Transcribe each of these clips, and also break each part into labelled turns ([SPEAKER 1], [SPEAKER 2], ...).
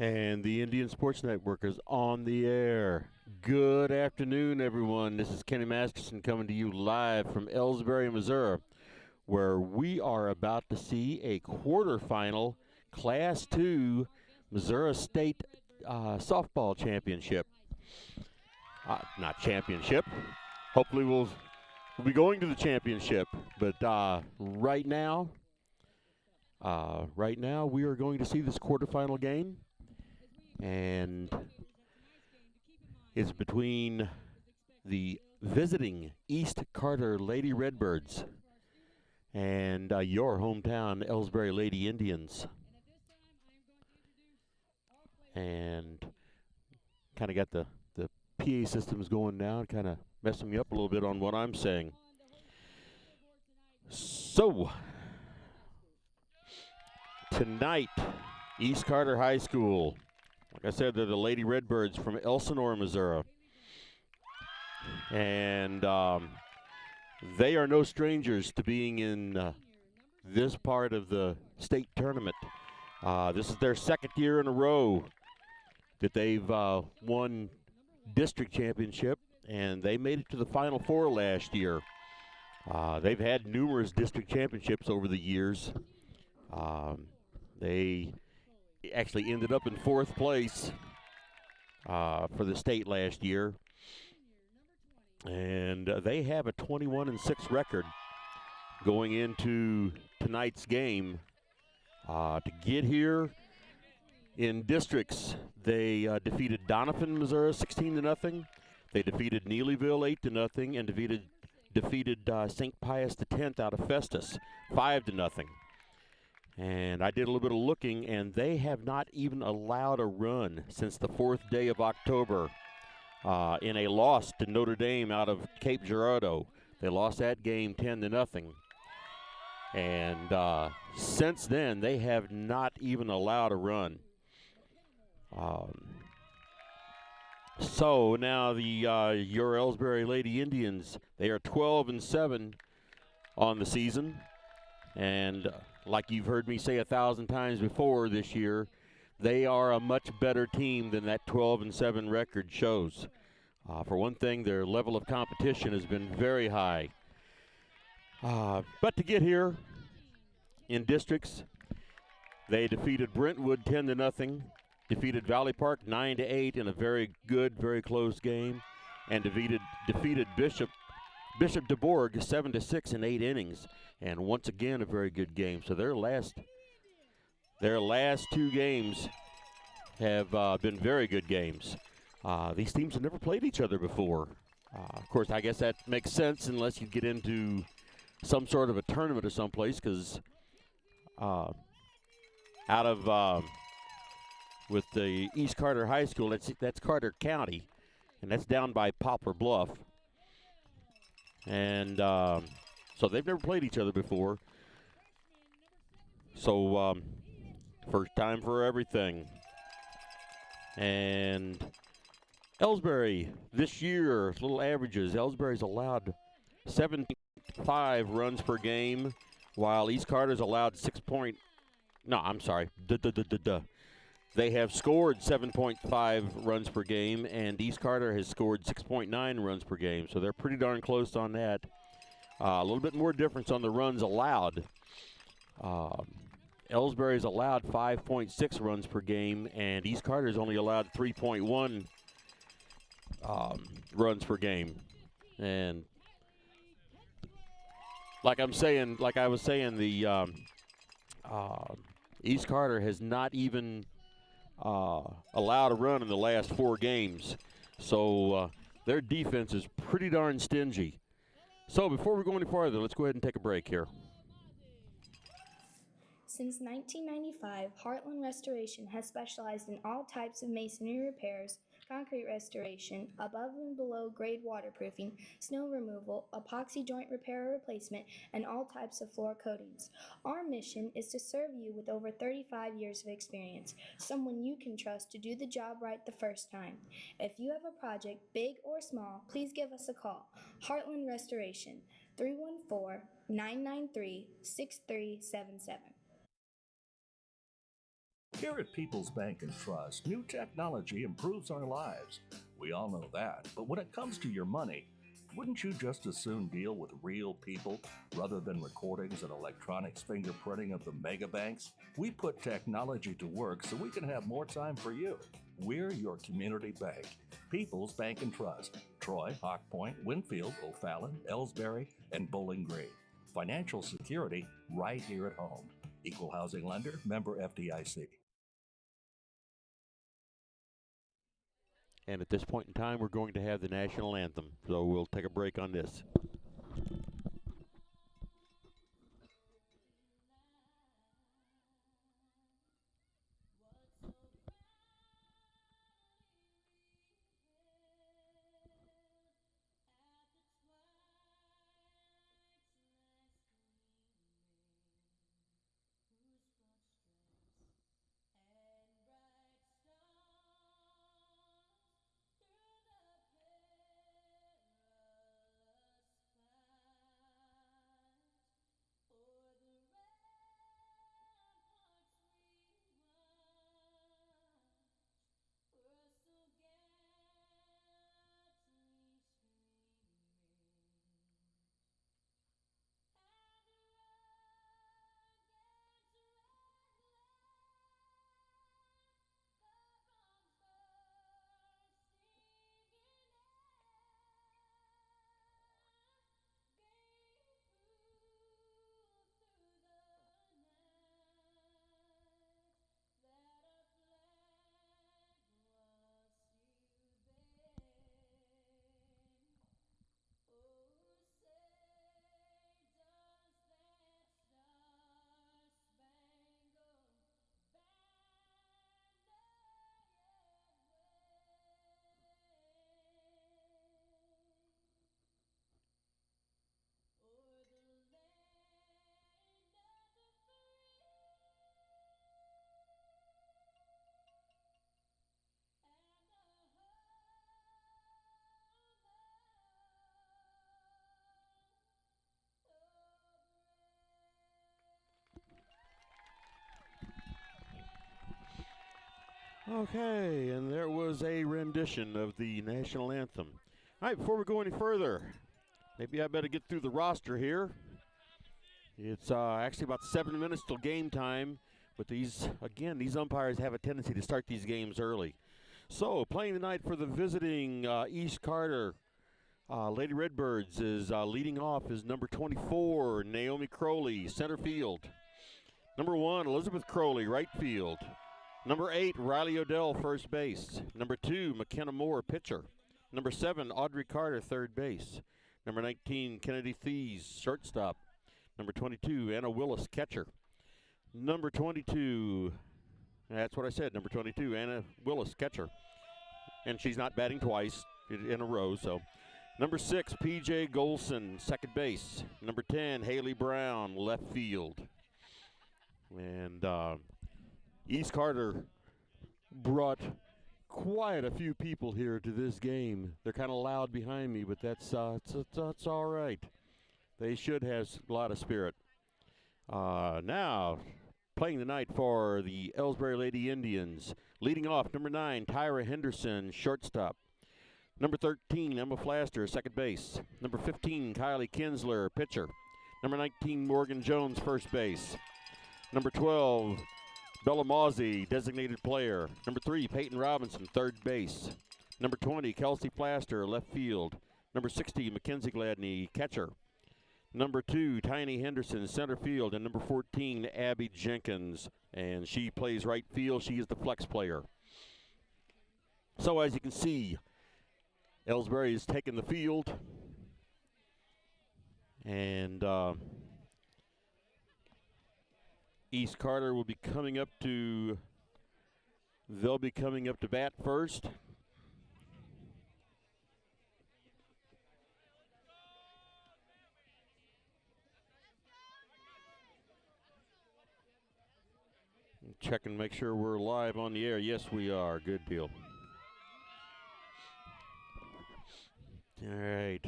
[SPEAKER 1] And the Indian Sports Network is on the air. Good afternoon, everyone. This is Kenny Masterson coming to you live from Elsberry, Missouri, where we are about to see a quarterfinal Class 2 Missouri State softball championship. Not championship. Hopefully we'll be going to the championship. But right now we are going to see this quarterfinal game. And it's between the visiting East Carter Lady Redbirds and your hometown Elsberry Lady Indians. And kind of got the PA systems going now, kind of messing me up a little bit on what I'm saying. So, tonight, East Carter High School. Like I said, they're the Lady Redbirds from Elsinore, Missouri. And they are no strangers to being in this part of the state tournament. This is their second year in a row that they've won district championship, and they made it to the Final Four last year. They've had numerous district championships over the years. They actually ended up in fourth place for the state last year. And they have a 21-6 record going into tonight's game. To get here in districts, they defeated Doniphan, Missouri, 16-0. They defeated Neelyville, 8-0, and defeated St. Pius X out of Festus, 5-0. And I did a little bit of looking, and they have not even allowed a run since the 4th day of October in a loss to Notre Dame out of Cape Girardeau. They lost that game 10-0. And since then, they have not even allowed a run. So now the your Elsberry Lady Indians, they are 12-7 on the season. And like you've heard me say 1,000 times before this year, they are a much better team than that 12-7 record shows. For one thing, their level of competition has been very high. But to get here in districts, they defeated Brentwood 10-0, defeated Valley Park 9-8 in a very good, very close game, and defeated Bishop DeBorg 7-6 in 8 innings. And once again, a very good game. So their last 2 games have been very good games. These teams have never played each other before. Of course, I guess that makes sense unless you get into some sort of a tournament or someplace, because with the East Carter High School, that's Carter County, and that's down by Poplar Bluff. And so they've never played each other before. So first time for everything. And Elsberry this year, little averages. Elsberry's allowed 7.5 runs per game, while East Carter's allowed They have scored 7.5 runs per game, and East Carter has scored 6.9 runs per game. So they're pretty darn close on that. A little bit more difference on the runs allowed. Elsberry's allowed 5.6 runs per game, and East Carter's only allowed 3.1 runs per game. And like I was saying, the East Carter has not even allowed a run in the last 4 games. So their defense is pretty darn stingy. So before we go any farther, let's go ahead and take a break here.
[SPEAKER 2] Since 1995, Heartland Restoration has specialized in all types of masonry repairs, concrete restoration, above and below grade waterproofing, snow removal, epoxy joint repair or replacement, and all types of floor coatings. Our mission is to serve you with over 35 years of experience, someone you can trust to do the job right the first time. If you have a project, big or small, please give us a call. Heartland Restoration, 314-993-6377.
[SPEAKER 3] Here at People's Bank and Trust, new technology improves our lives. We all know that, but when it comes to your money, wouldn't you just as soon deal with real people rather than recordings and electronics fingerprinting of the mega banks? We put technology to work so we can have more time for you. We're your community bank. People's Bank and Trust. Troy, Hawk Point, Winfield, O'Fallon, Elsberry, and Bowling Green. Financial security right here at home. Equal housing lender, member FDIC.
[SPEAKER 1] And at this point in time, we're going to have the national anthem. So we'll take a break on this. Okay, and there was a rendition of the national anthem. All right, before we go any further, maybe I better get through the roster here. It's actually about 7 minutes till game time, but these umpires have a tendency to start these games early. So, playing tonight for the visiting East Carter Lady Redbirds is leading off is number 24, Naomi Crowley, center field. Number 1, Elizabeth Crowley, right field. Number 8, Riley Odell, first base. Number 2, McKenna Moore, pitcher. Number 7, Audrey Carter, third base. Number 19, Kennedy Thies, shortstop. Number 22, Anna Willis, catcher. Number 22, that's what I said, number 22, Anna Willis, catcher. And she's not batting twice in a row, so. Number 6, P.J. Golson, second base. Number 10, Haley Brown, left field. And East Carter brought quite a few people here to this game. They're kind of loud behind me, but that's all right. They should have a lot of spirit. Now, playing tonight for the Elsberry Lady Indians, leading off, number 9, Tyra Henderson, shortstop. Number 13, Emma Flaster, second base. Number 15, Kylie Kinsler, pitcher. Number 19, Morgan Jones, first base. Number 12, Bella Mawsey, designated player. Number 3, Peyton Robinson, third base. Number 20, Kelsey Plaster, left field. Number 60, Mackenzie Gladney, catcher. Number 2, Tiny Henderson, center field. And number 14, Abby Jenkins. And she plays right field. She is the flex player. So as you can see, Elsberry is taking the field. And East Carter will be coming up to, they'll be coming up to bat first. Check and make sure we're live on the air. Yes, we are. Good deal. All right.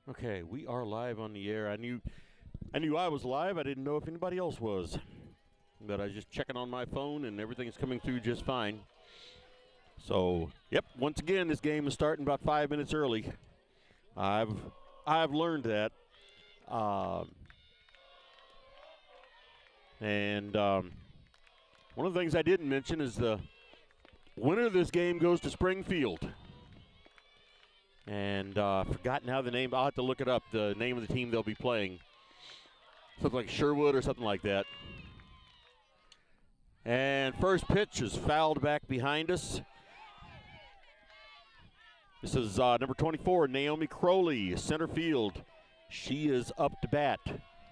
[SPEAKER 1] Okay, we are live on the air. I knew I was live. I didn't know if anybody else was. but I was just checking on my phone, and everything's coming through just fine. So, yep, once again, this game is starting about 5 minutes early. I've learned that. One of the things I didn't mention is the winner of this game goes to Springfield. And I've forgotten how the name, I'll have to look it up, the name of the team they'll be playing. Something like Sherwood or something like that. And first pitch is fouled back behind us. This is number 24, Naomi Crowley, center field. She is up to bat.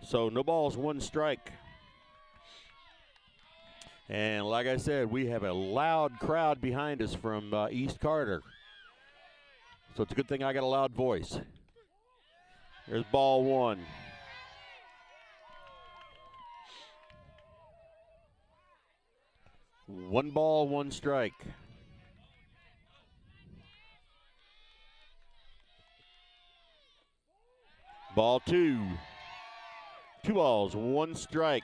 [SPEAKER 1] So no balls, one strike. And like I said, we have a loud crowd behind us from East Carter. So it's a good thing I got a loud voice. There's ball one. One ball, one strike. Ball two. 2 balls, 1 strike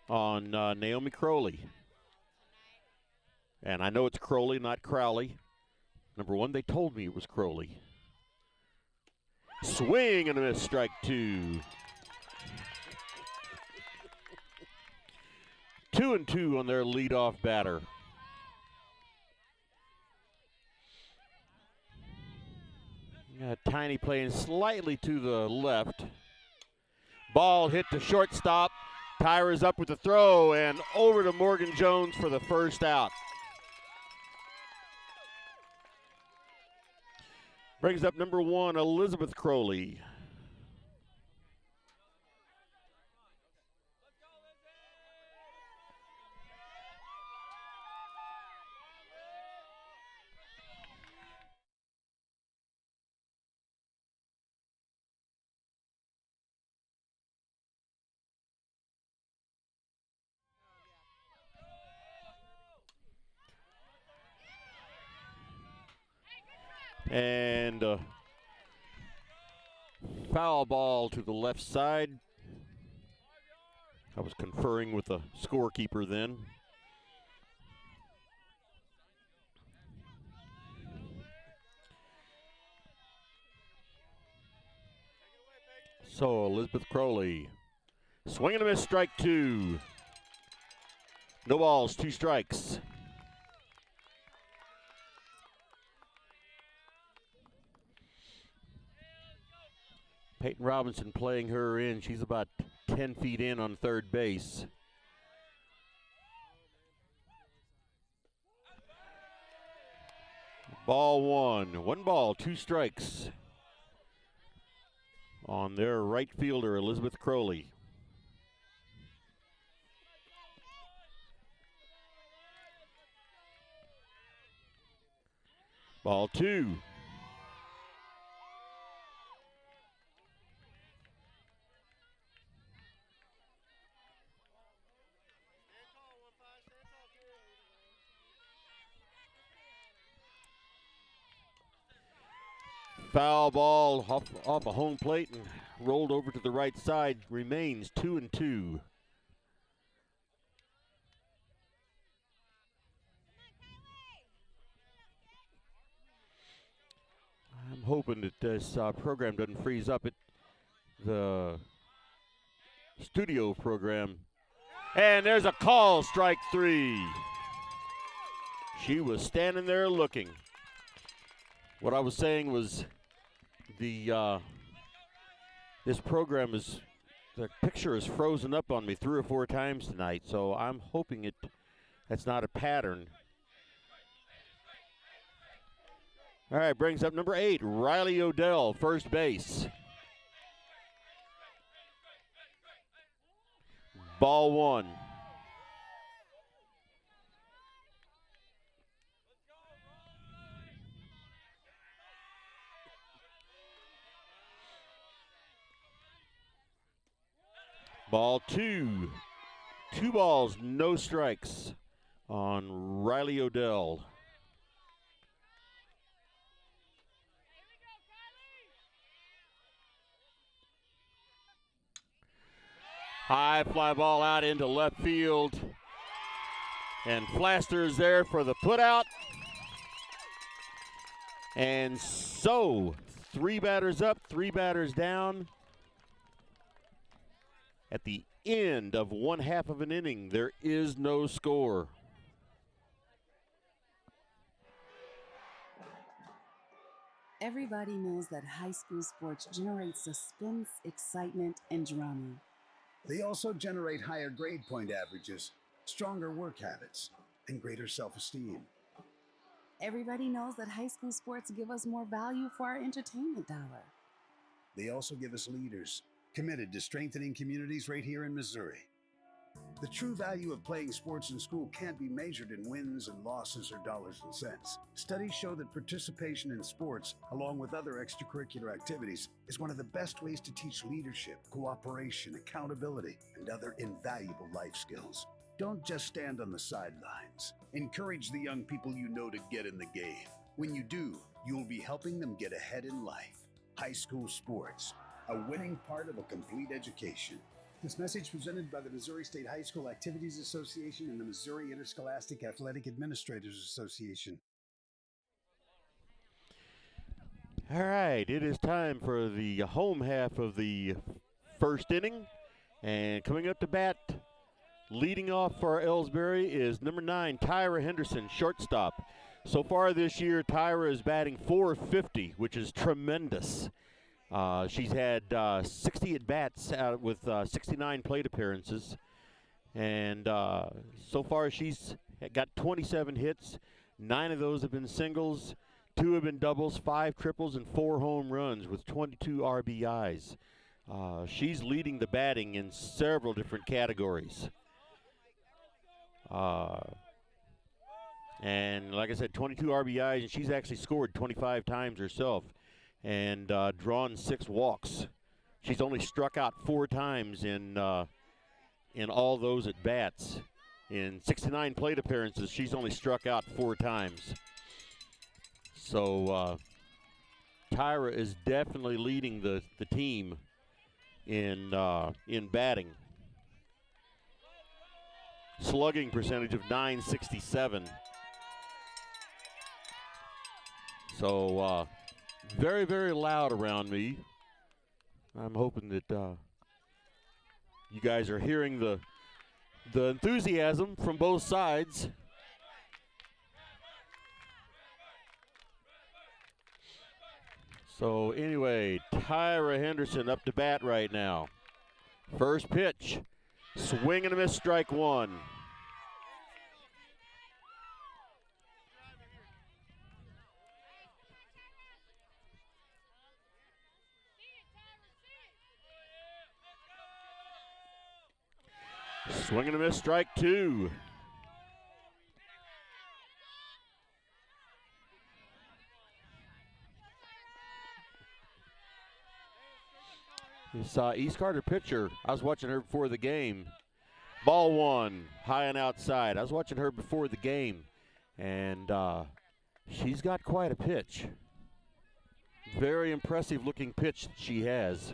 [SPEAKER 1] on Naomi Crowley. And I know it's Crowley, not Crowley. Number one, they told me it was Crowley. Swing and a miss, strike 2. 2-2 on their leadoff batter. Tiny playing slightly to the left. Ball hit to shortstop. Tyra's up with the throw and over to Morgan Jones for the first out. Brings up number 1, Elizabeth Crowley. And foul ball to the left side. I was conferring with the scorekeeper then. So Elizabeth Crowley, swing and a miss, strike 2. No balls, 2 strikes. Peyton Robinson playing her in. She's about 10 feet in on third base. Ball 1. 1 ball, 2 strikes on their right fielder, Elizabeth Crowley. Ball 2. Foul ball off a home plate and rolled over to the right side. Remains 2-2. I'm hoping that this program doesn't freeze up. The studio program. And there's a call, strike 3. She was standing there looking. What I was saying was this program is, the picture is frozen up on me 3 or 4 times tonight, so I'm hoping that's not a pattern. All right, brings up number 8, Riley Odell, first base. Ball 1. Ball 2. 2 balls, no strikes on Riley Odell. High fly ball out into left field. And Flaster is there for the putout. And so, 3 batters up, 3 batters down. At the end of 1/2 of an inning, there is no score.
[SPEAKER 4] Everybody knows that high school sports generate suspense, excitement, and drama.
[SPEAKER 5] They also generate higher grade point averages, stronger work habits, and greater self-esteem.
[SPEAKER 4] Everybody knows that high school sports give us more value for our entertainment dollar.
[SPEAKER 5] They also give us leaders committed to strengthening communities right here in Missouri. The true value of playing sports in school can't be measured in wins and losses or dollars and cents. Studies show that participation in sports, along with other extracurricular activities, is one of the best ways to teach leadership, cooperation, accountability, and other invaluable life skills. Don't just stand on the sidelines. Encourage the young people you know to get in the game. When you do, you'll be helping them get ahead in life. High school sports, a winning part of a complete education. This message presented by the Missouri State High School Activities Association and the Missouri Interscholastic Athletic Administrators Association.
[SPEAKER 1] All right, it is time for the home half of the first inning. And coming up to bat, leading off for Elsberry is number 9, Tyra Henderson, shortstop. So far this year, Tyra is batting .450, which is tremendous. She's had 60 at-bats with 69 plate appearances. And so far she's got 27 hits. 9 of those have been singles. 2 have been doubles, 5 triples, and 4 home runs with 22 RBIs. She's leading the batting in several different categories. And like I said, 22 RBIs, and she's actually scored 25 times herself and drawn 6 walks. She's only struck out 4 times in all those at bats. In 69 plate appearances, she's only struck out 4 times. So Tyra is definitely leading the team in batting. Slugging percentage of .967. So very, very loud around me. I'm hoping that you guys are hearing the enthusiasm from both sides. So anyway, Tyra Henderson up to bat right now. First pitch, swing and a miss, strike 1. Swing and a miss, strike 2. This East Carter pitcher, I was watching her before the game. Ball 1, high and outside. I was watching her before the game, and she's got quite a pitch. Very impressive looking pitch that she has.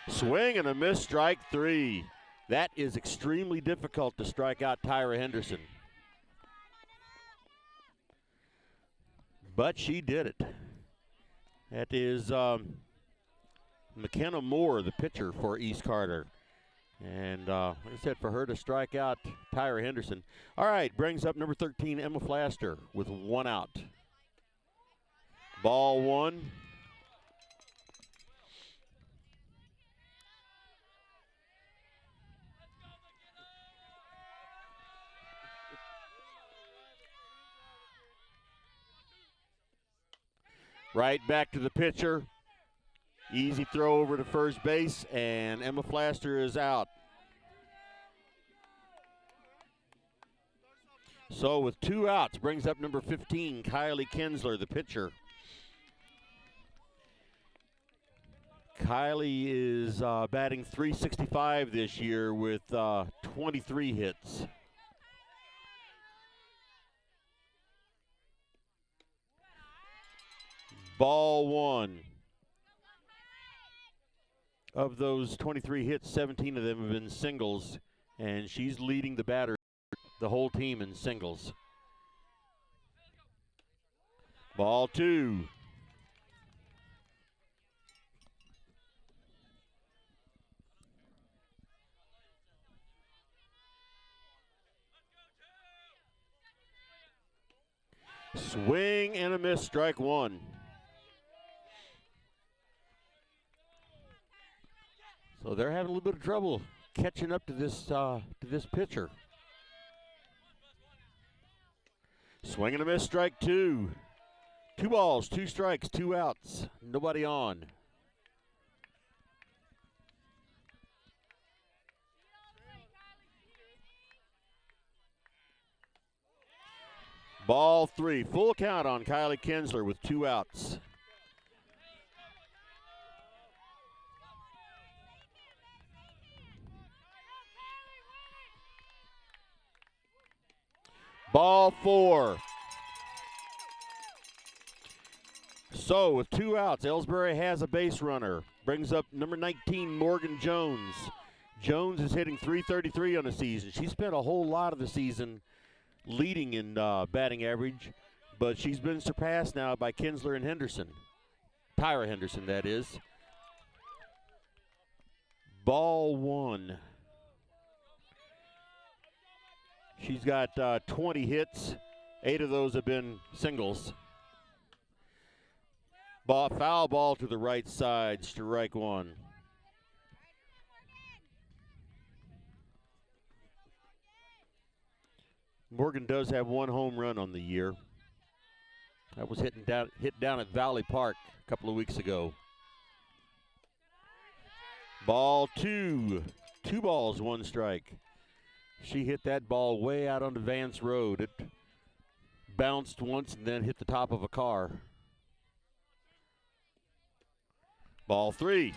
[SPEAKER 1] Swing and a miss, strike 3. That is extremely difficult to strike out Tyra Henderson. But she did it. That is McKenna Moore, the pitcher for East Carter. And like I said, for her to strike out Tyra Henderson. All right, brings up number 13, Emma Flaster, with 1 out. Ball 1. Right back to the pitcher. Easy throw over to first base, and Emma Flaster is out. So with 2 outs, brings up number 15, Kylie Kinsler, the pitcher. Kylie is batting .365 this year with 23 hits. Ball 1. of those 23 hits, 17 of them have been singles, and she's leading the batter, the whole team in singles. Ball 2. Swing and a miss, strike 1. So they're having a little bit of trouble catching up to this pitcher. Swing and a miss, strike 2. 2 balls, 2 strikes, 2 outs, nobody on. Ball 3, full count on Kylie Kinsler with 2 outs. Ball 4. So with 2 outs, Elsberry has a base runner. Brings up number 19, Morgan Jones. Jones is hitting .333 on the season. She spent a whole lot of the season leading in batting average, but she's been surpassed now by Kinsler and Henderson. Tyra Henderson, that is. Ball 1. She's got 20 hits. 8 of those have been singles. Foul ball to the right side, strike 1. Morgan does have 1 home run on the year. That was hit down at Valley Park a couple of weeks ago. Ball 2. 2 balls, 1 strike. She hit that ball way out onto Vance Road. It bounced once and then hit the top of a car. Ball 3.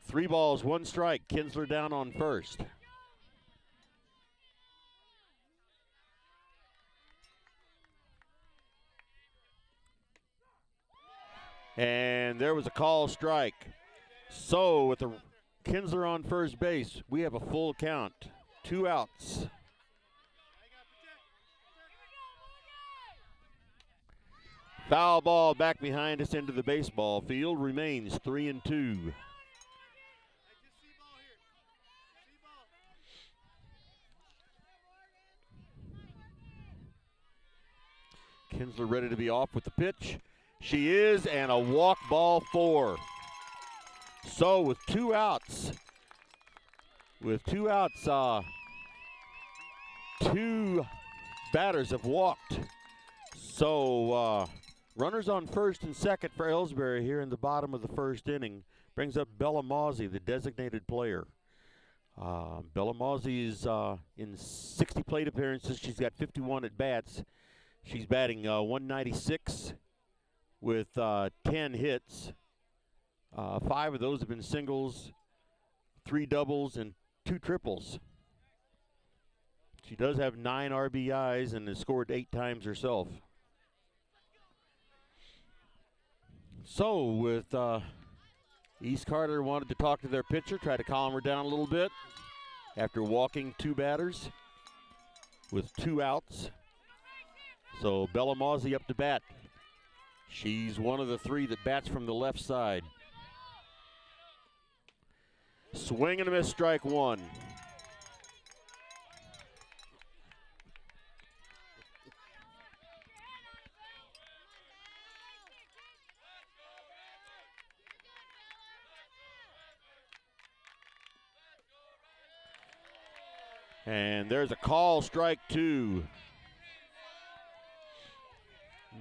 [SPEAKER 1] 3 balls, 1 strike. Kinsler down on first. And there was a call strike. So with the Kinsler on first base, we have a full count. 2 outs. Foul ball back behind us into the baseball field. Remains 3-2. Kinsler ready to be off with the pitch. She is, and a walk, ball 4. So with 2 outs, 2 batters have walked. So runners on first and second for Elsberry here in the bottom of the first inning. Brings up Bella Mawsey, the designated player. Bella Mawsey is in 60 plate appearances. She's got 51 at bats. She's batting 196 with 10 hits. 5 of those have been singles, 3 doubles, and 2 triples. She does have 9 RBIs and has scored 8 times herself. So with East Carter wanted to talk to their pitcher, try to calm her down a little bit after walking 2 batters with 2 outs. So Bella Mawsey up to bat. She's one of the 3 that bats from the left side. Swing and a miss, strike 1. And there's a call, strike 2.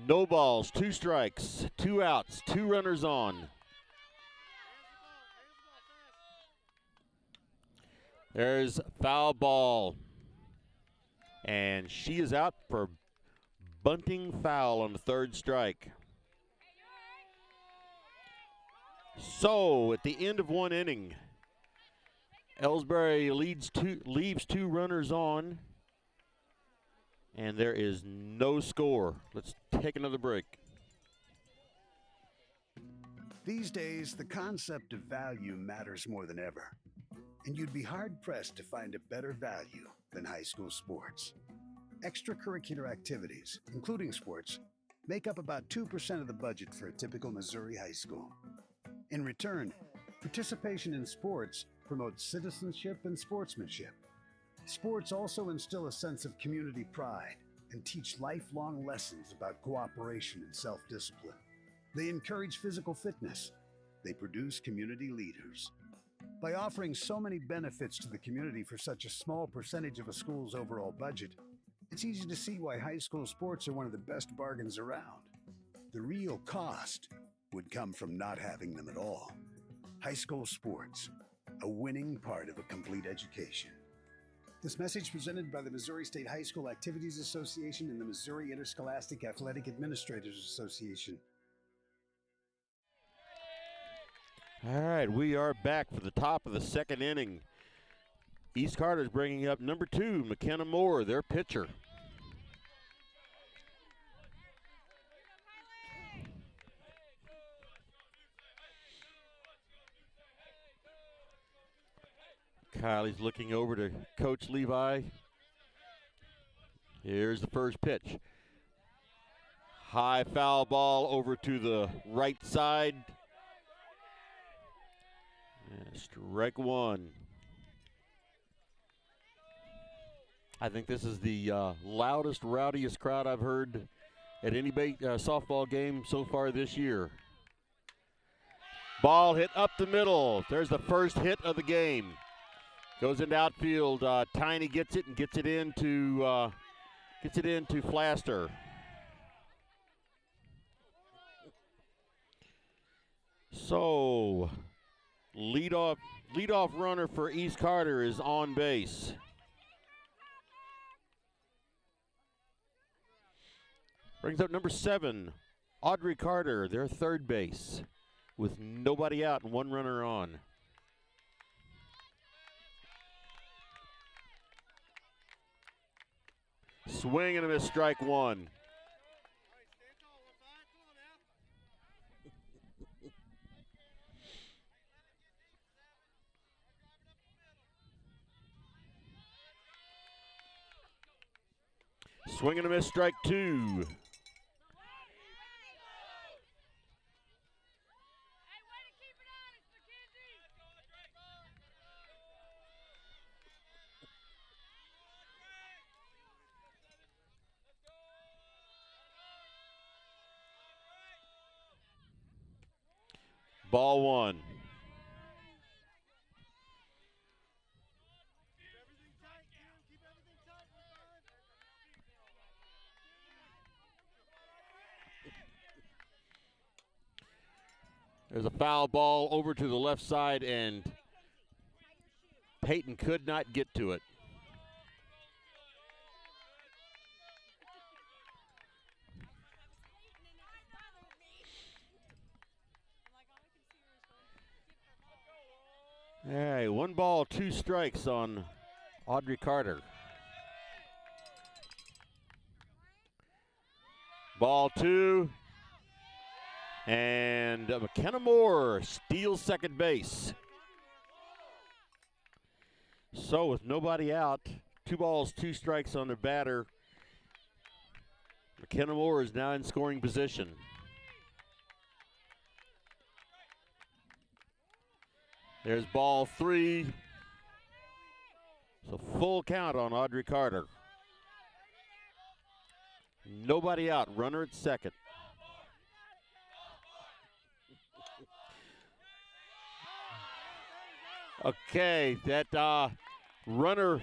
[SPEAKER 1] No balls, 2 strikes, 2 outs, 2 runners on. There's foul ball. And she is out for bunting foul on the 3rd strike. So at the end of 1 inning, Elsberry leaves 2 runners on, and there is no score. Let's take another break.
[SPEAKER 5] These days, the concept of value matters more than ever, and you'd be hard-pressed to find a better value than high school sports. Extracurricular activities, including sports, make up about 2% of the budget for a typical Missouri high school. In return, participation in sports promotes citizenship and sportsmanship. Sports also instill a sense of community pride and teach lifelong lessons about cooperation and self-discipline. They encourage physical fitness. They produce community leaders. By offering so many benefits to the community for such a small percentage of a school's overall budget, it's easy to see why high school sports are one of the best bargains around. The real cost would come from not having them at all. High school sports, a winning part of a complete education. This message presented by the Missouri State High School Activities Association and the Missouri Interscholastic Athletic Administrators Association.
[SPEAKER 1] All right, we are back for the top of the second inning. East Carter's bringing up number 2, McKenna Moore, their pitcher. Kylie's looking over to Coach Levi. Here's the first pitch. High foul ball over to the right side. Strike one. I think this is the loudest, rowdiest crowd I've heard at any softball game so far this year. Ball hit up the middle. There's the first hit of the game. Goes into outfield. Tiny gets it and gets it into Flaster. So, leadoff runner for East Carter is on base. Brings up number 7, Audrey Carter, their third base, with nobody out and one runner on. Swing and a miss, strike one. Swing and a miss, strike two. Ball one. There's a foul ball over to the left side, and Peyton could not get to it. All right, 1 ball, 2 strikes on Audrey Carter. Ball 2. And McKenna Moore steals second base. So with nobody out, 2 balls, 2 strikes on the batter, McKenna Moore is now in scoring position. There's ball 3. So full count on Audrey Carter. Nobody out, runner at second. Okay, that runner.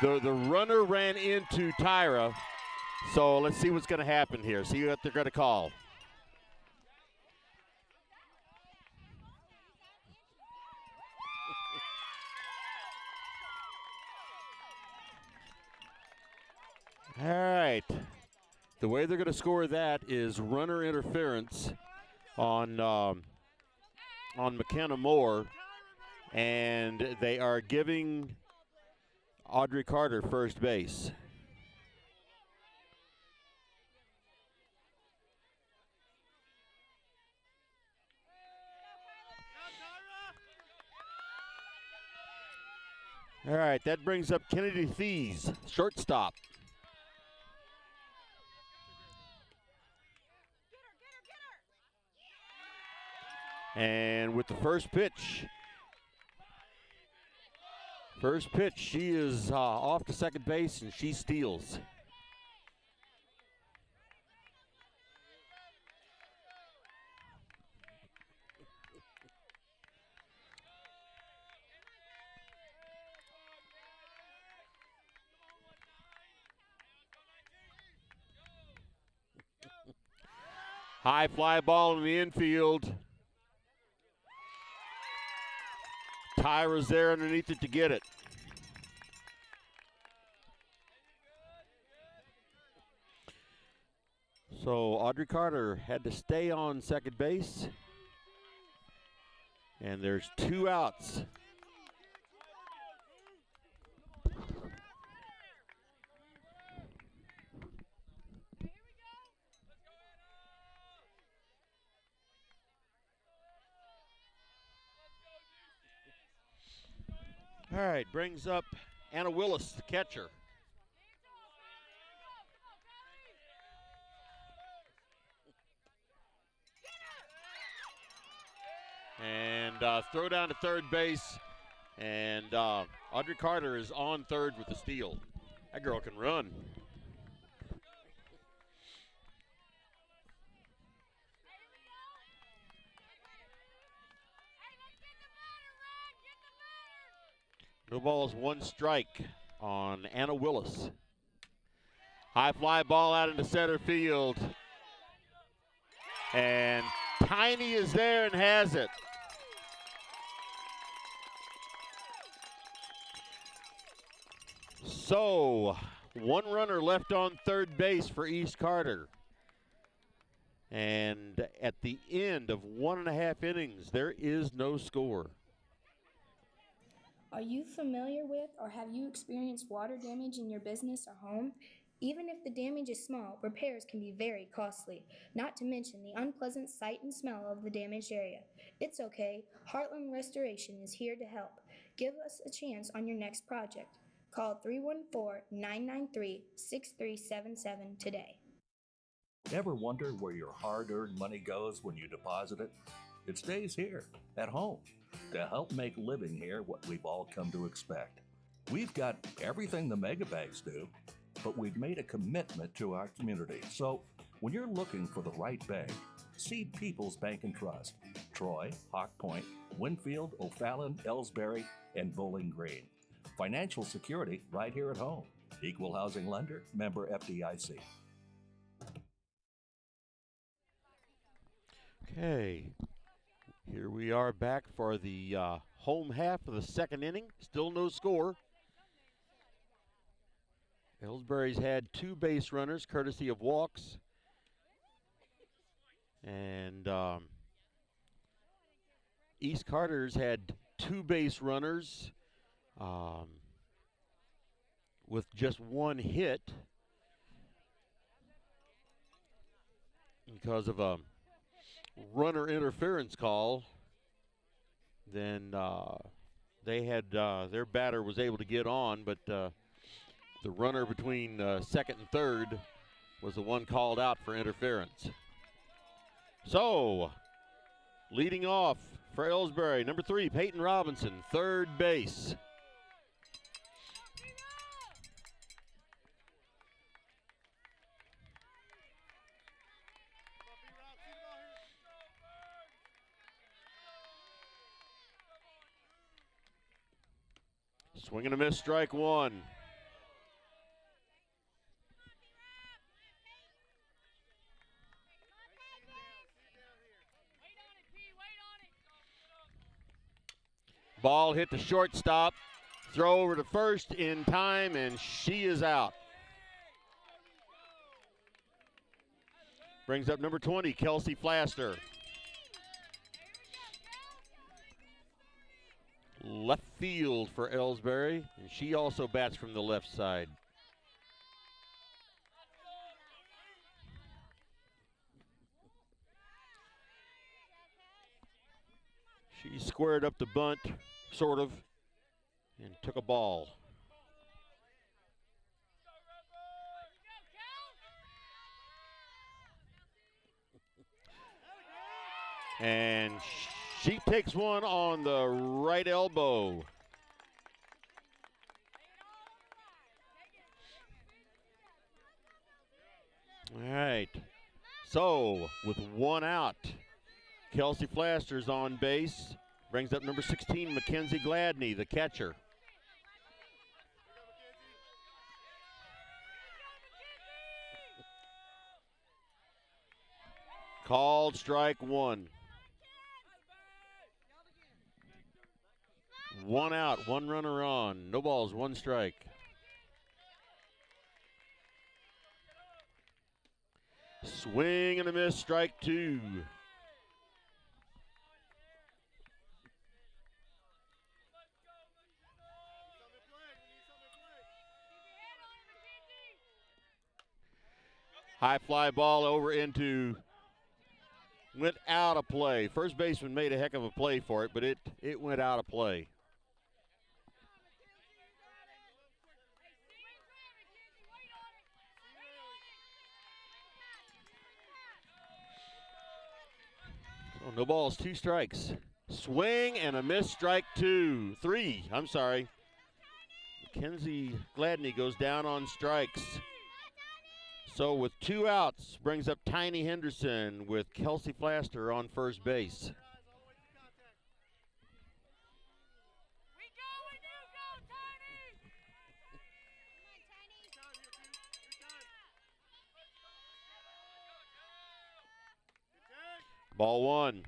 [SPEAKER 1] The runner ran into Tyra, so let's see what's going to happen here. See what they're going to call. All right. The way they're going to score that is runner interference on McKenna Moore, and they are giving Audrey Carter first base. All right, that brings up Kennedy Thies, shortstop. And with the first pitch, she is off to second base and she steals. High fly ball in the infield. Tyra's there underneath it to get it. So Audrey Carter had to stay on second base. And there's 2 outs. All right, brings up Anna Willis, the catcher. And throw down to third base. And Audrey Carter is on third with the steal. That girl can run. No balls, 1 strike on Anna Willis. High fly ball out into center field. And Tiny is there and has it. So, 1 runner left on third base for East Carter. And at the end of 1.5 innings, there is no score.
[SPEAKER 2] Are you familiar with or have you experienced water damage in your business or home? Even if the damage is small, repairs can be very costly, not to mention the unpleasant sight and smell of the damaged area. It's okay, Heartland Restoration is here to help. Give us a chance on your next project. Call 314-993-6377 today.
[SPEAKER 3] Ever wonder where your hard-earned money goes when you deposit it? It stays here, at home, to help make living here what we've all come to expect. We've got everything the mega banks do, but we've made a commitment to our community. So when you're looking for the right bank, see People's Bank and Trust, Troy, Hawk Point, Winfield, O'Fallon, Elsberry, and Bowling Green. Financial security right here at home. Equal housing lender, member FDIC.
[SPEAKER 1] Okay, here we are back for the home half of the second inning. Still no score. Elsberry's had 2 base runners, courtesy of walks. And East Carter's had 2 base runners with just 1 hit because of a runner interference call. Then they had their batter was able to get on, but the runner between second and third was the one called out for interference. So, leading off for Elsberry, number 3, Peyton Robinson, third base. Swing and a miss, strike 1. Ball hit the shortstop. Throw over to first in time, and she is out. Brings up number 20, Kelsey Flaster. Left field for Elsberry, and she also bats from the left side. She squared up the bunt, sort of. and took a ball. And she takes one on the right elbow. All right. So, with one out, Kelsey Flaster's on base. Brings up number 16, Mackenzie Gladney, the catcher. Called strike one. One out, one runner on. No balls, one strike. Swing and a miss, strike two. High fly ball over into, went out of play. First baseman made a heck of a play for it, but it went out of play. So no balls, two strikes. Swing and a miss, strike three. I'm sorry. Mackenzie Gladney goes down on strikes. So with two outs, brings up Tiny Henderson with Kelsey Flaster on first base. Ball one.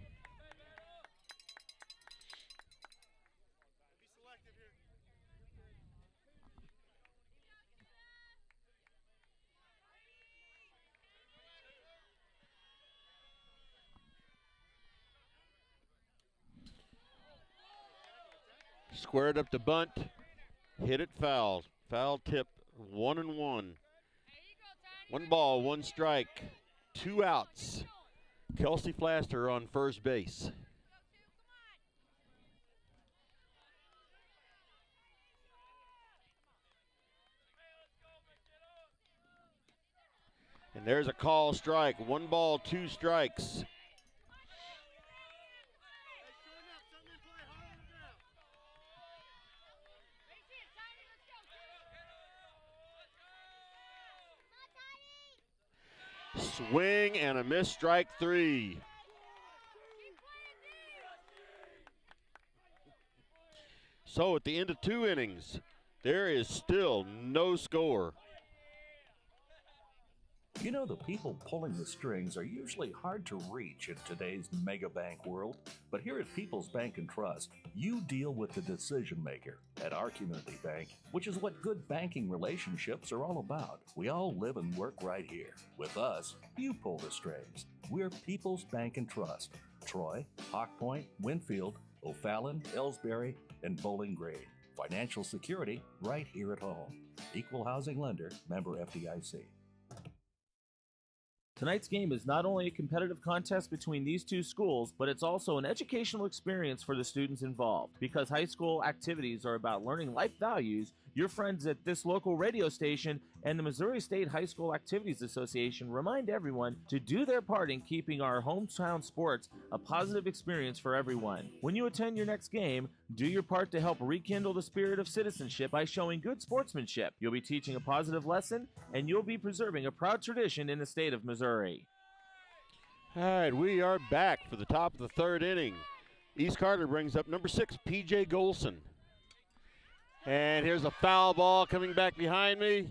[SPEAKER 1] Squared up to bunt, hit it foul. Foul tip, 1-1. One ball, one strike, two outs. Kelsey Flaster on first base. And there's a call strike. One ball, two strikes. Swing and a miss, strike three. So at the end of 2 innings, there is still no score.
[SPEAKER 3] You know, the people pulling the strings are usually hard to reach in today's mega bank world, but here at People's Bank and Trust, you deal with the decision maker. At our community bank, which is what good banking relationships are all about, we all live and work right here. With us, you pull the strings. We're People's Bank and Trust. Troy, Hawk Point, Winfield, O'Fallon, Elsberry, and Bowling Green. Financial security right here at home. Equal housing lender, member FDIC.
[SPEAKER 6] Tonight's game is not only a competitive contest between these two schools, but it's also an educational experience for the students involved. Because high school activities are about learning life values, your friends at this local radio station and the Missouri State High School Activities Association remind everyone to do their part in keeping our hometown sports a positive experience for everyone. When you attend your next game, do your part to help rekindle the spirit of citizenship by showing good sportsmanship. You'll be teaching a positive lesson, and you'll be preserving a proud tradition in the state of Missouri.
[SPEAKER 1] All right, we are back for the top of the 3rd inning. East Carter brings up number 6, P.J. Golson. And here's a foul ball coming back behind me.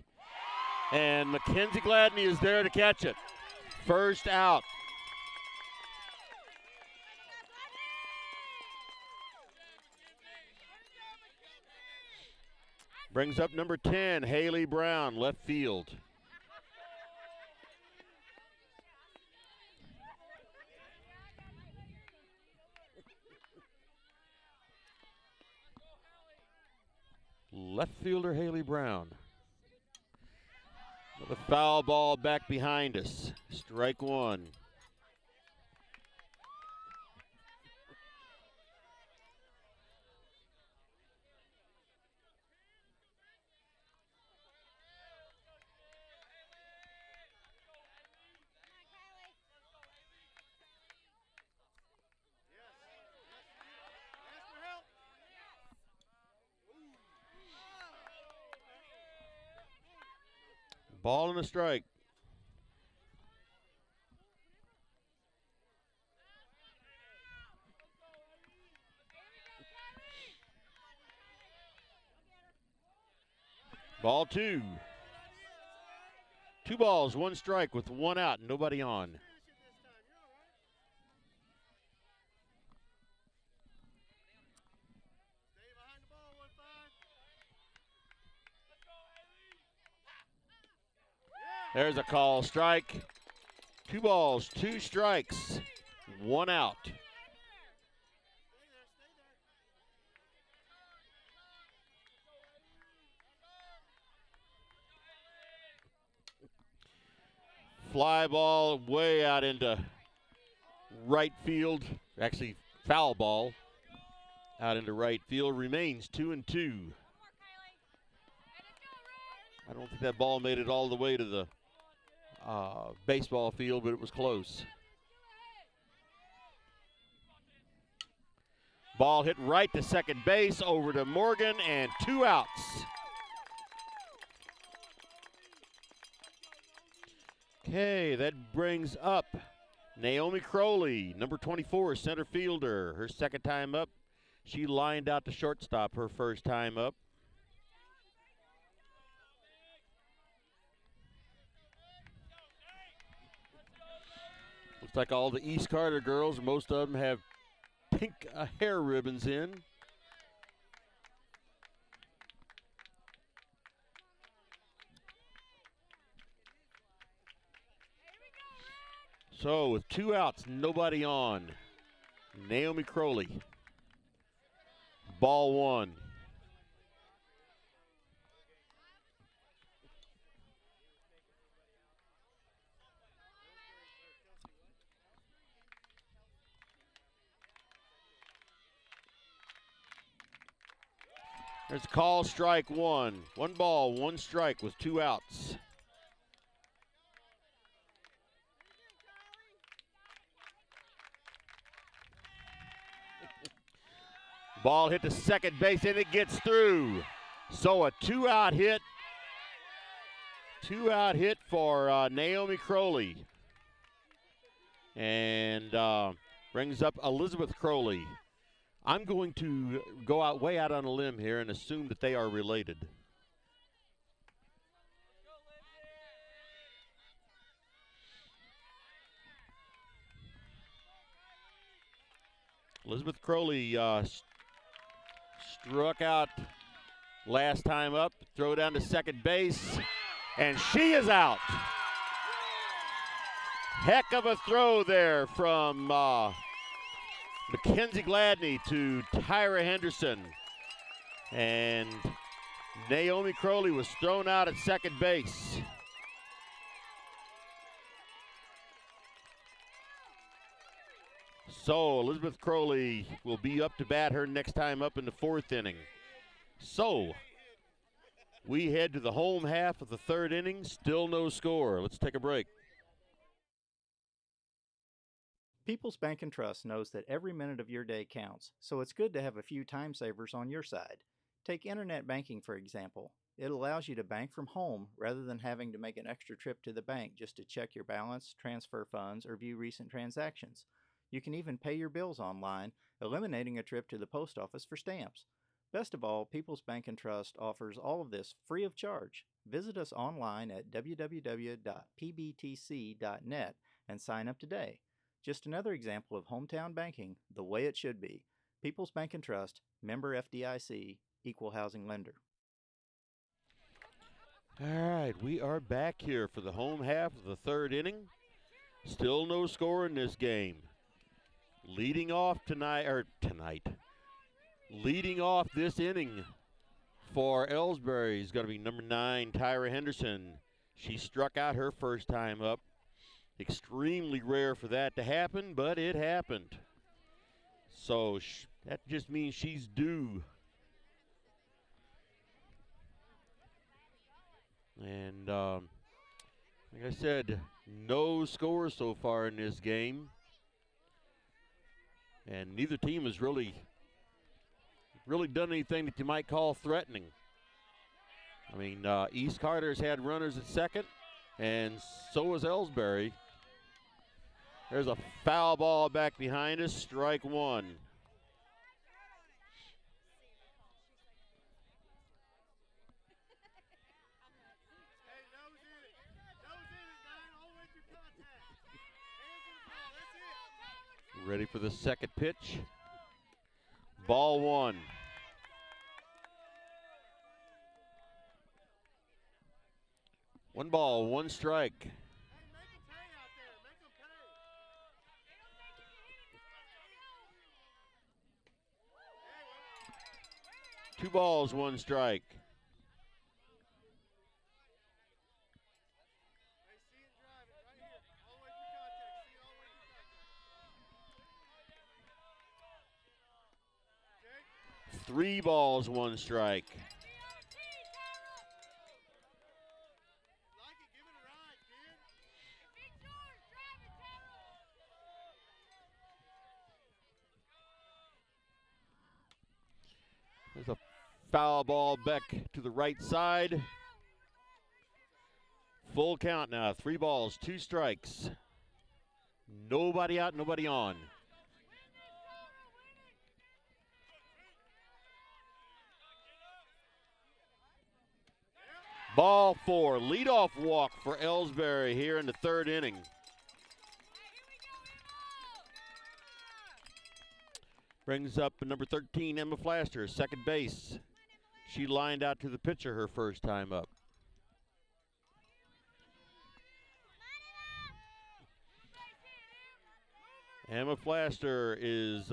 [SPEAKER 1] And Mackenzie Gladney is there to catch it. First out. Brings up number 10, Haley Brown, left field. Left fielder Haley Brown. The foul ball back behind us. Strike one. Ball and a strike. Ball two. 2 balls, 1 strike with 1 out, nobody on. There's a call, strike. 2 balls, 2 strikes, 1 out. Fly ball way out into right field. Actually, foul ball out into right field. Remains 2-2. I don't think that ball made it all the way to the baseball field, but it was close. Ball hit right to second base, over to Morgan, and 2 outs. Okay, that brings up Naomi Crowley, number 24, center fielder. Her second time up. She lined out to shortstop her first time up. Looks like all the East Carter girls, most of them have pink hair ribbons in. So with 2 outs, nobody on. Naomi Crowley. Ball 1. There's a call, strike 1. 1 ball, 1 strike with 2 outs. Ball hit to second base and it gets through. So a 2-out hit. 2-out hit for Naomi Crowley. And brings up Elizabeth Crowley. I'm going to go way out on a limb here and assume that they are related. Elizabeth Crowley struck out last time up, throw down to second base, and she is out. Heck of a throw there from Mackenzie Gladney to Tyra Henderson. And Naomi Crowley was thrown out at second base. So Elizabeth Crowley will be up to bat her next time up in the 4th inning. So we head to the home half of the 3rd inning. Still no score. Let's take a break.
[SPEAKER 7] People's Bank and Trust knows that every minute of your day counts, so it's good to have a few time savers on your side. Take internet banking, for example. It allows you to bank from home rather than having to make an extra trip to the bank just to check your balance, transfer funds, or view recent transactions. You can even pay your bills online, eliminating a trip to the post office for stamps. Best of all, People's Bank and Trust offers all of this free of charge. Visit us online at www.pbtc.net and sign up today. Just another example of hometown banking the way it should be. People's Bank and Trust, member FDIC, equal housing lender.
[SPEAKER 1] All right, we are back here for the home half of the 3rd inning. Still no score in this game. Leading off leading off this inning for Elsberry is going to be number 9, Tyra Henderson. She struck out her first time up. Extremely rare for that to happen, but it happened. So that just means she's due. And like I said, no scores so far in this game. And neither team has really done anything that you might call threatening. I mean, East Carter's had runners at second, and so has Elsberry. There's a foul ball back behind us, strike one. Ready for the second pitch. Ball one. One ball, one strike. Two balls, one strike. Three balls, one strike. There's a foul ball back to the right side. Full count now. Three balls, two strikes. Nobody out, nobody on. Ball four, leadoff walk for Elsberry here in the third inning. Brings up number 13, Emma Flaster, second base. She lined out to the pitcher her first time up. Emma Flaster is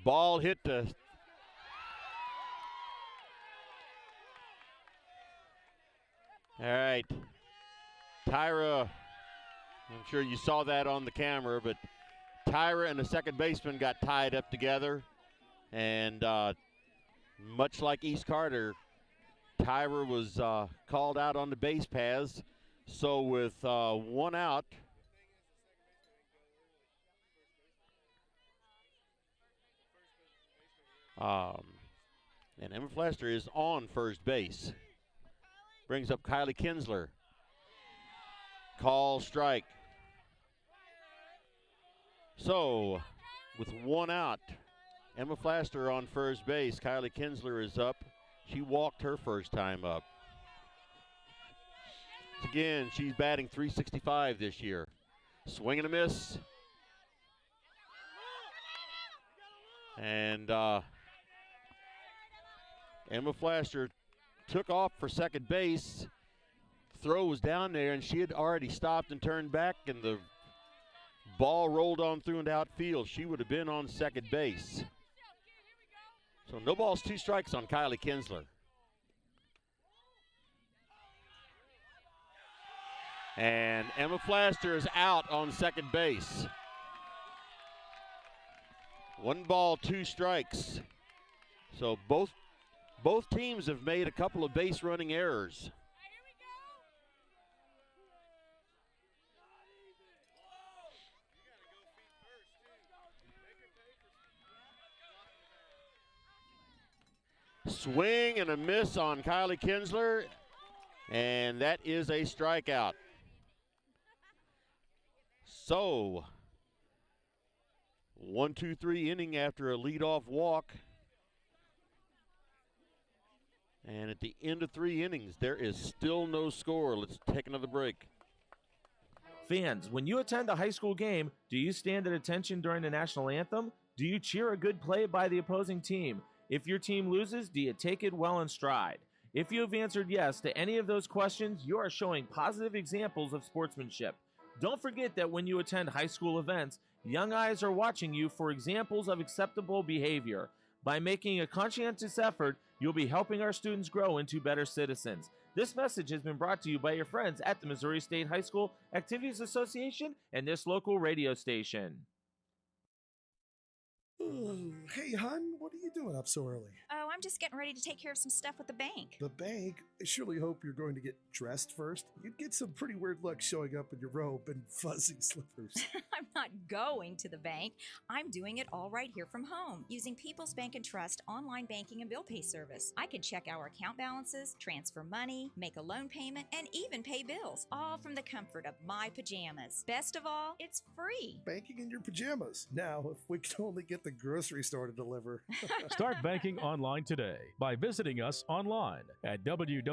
[SPEAKER 1] ball hit to all right. Tyra, I'm sure you saw that on the camera, but Tyra and the second baseman got tied up together. And much like East Carter, Tyra was called out on the base paths. So with one out, and Emma Flaster is on first base. Brings up Kylie Kinsler. Call strike. So, with one out, Emma Flaster on first base. Kylie Kinsler is up. She walked her first time up. Again, she's batting .365 this year. Swing and a miss. And Emma Flaster took off for second base. Throw was down there, and she had already stopped and turned back, and the ball rolled on through into outfield. She would have been on second base. So no balls, two strikes on Kylie Kinsler. And Emma Flaster is out on second base. One ball, two strikes. So both teams have made a couple of base running errors. Swing and a miss on Kylie Kinsler, and that is a strikeout. So, 1-2-3 inning after a leadoff walk. And at the end of 3 innings, there is still no score. Let's take another break.
[SPEAKER 6] Fans, when you attend a high school game, do you stand at attention during the national anthem? Do you cheer a good play by the opposing team? If your team loses, do you take it well in stride? If you have answered yes to any of those questions, you are showing positive examples of sportsmanship. Don't forget that when you attend high school events, young eyes are watching you for examples of acceptable behavior. By making a conscientious effort, you'll be helping our students grow into better citizens. This message has been brought to you by your friends at the Missouri State High School Activities Association and this local radio station.
[SPEAKER 8] Hey, hon, what are you doing up so early?
[SPEAKER 9] Oh,
[SPEAKER 8] I'm just getting ready to take care of some stuff with the bank.
[SPEAKER 9] The bank? I surely hope you're going to get dressed first. You'd get some pretty weird luck showing up in your robe and fuzzing slippers.
[SPEAKER 8] I'm not going to the bank. I'm doing it all right here from home using People's Bank and Trust online banking and bill pay service. I can check our account balances, transfer money, make a loan payment, and even pay bills, all from the comfort of my pajamas. Best of all, it's free.
[SPEAKER 9] Banking in your pajamas. Now, if we could only get the grocery store to deliver.
[SPEAKER 10] Start banking online today by visiting us online at www.pbtc.net.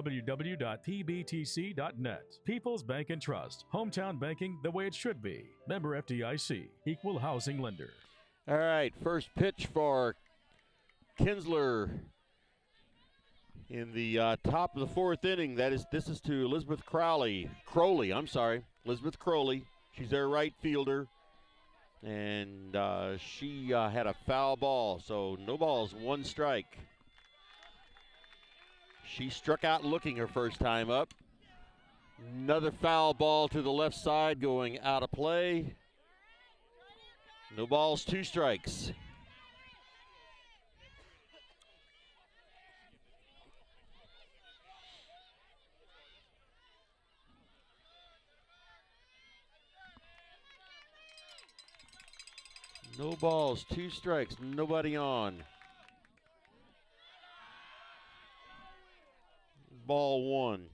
[SPEAKER 10] People's Bank and Trust. Hometown banking the way it should be. Member FDIC. Equal housing lender.
[SPEAKER 1] All right, first pitch for Kinsler in the top of the fourth inning. This is to Elizabeth Crowley. Elizabeth Crowley. She's their right fielder. And she had a foul ball, so no balls, one strike. She struck out looking her first time up. Another foul ball to the left side going out of play. No balls, two strikes. No balls, two strikes, nobody on. Ball one.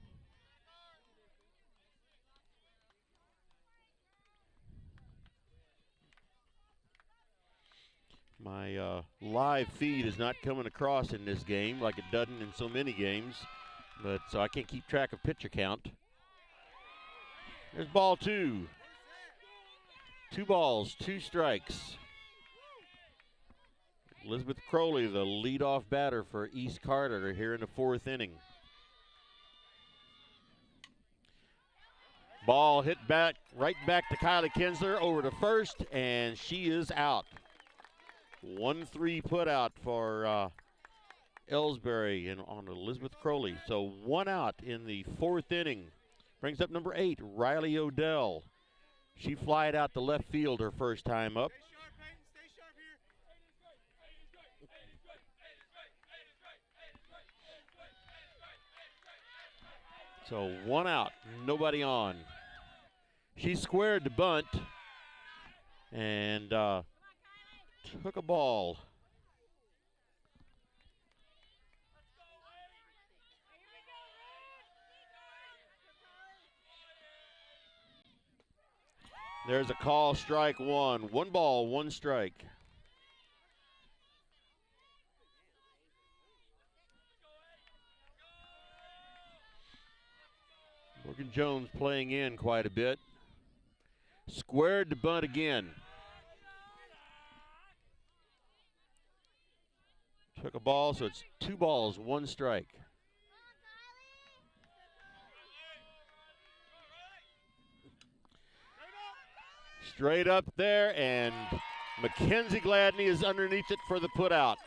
[SPEAKER 1] My live feed is not coming across in this game like it doesn't in so many games, but so I can't keep track of pitcher count. There's ball two. 2 balls, 2 strikes. Elizabeth Crowley, the leadoff batter for East Carter here in the fourth inning. Ball hit back, right back to Kylie Kinsler over to first, and she is out. 1-3 put out for Elsberry and on Elizabeth Crowley. So 1 out in the fourth inning. Brings up number 8, Riley Odell. She flied out to left field her first time up. So 1 out, nobody on. She squared the bunt and took a ball. There's a call, strike one. 1 ball, 1 strike. Morgan Jones playing in quite a bit. Squared the bunt again. Took a ball, so it's 2 balls, 1 strike. Straight up there, and Mackenzie Gladney is underneath it for the putout.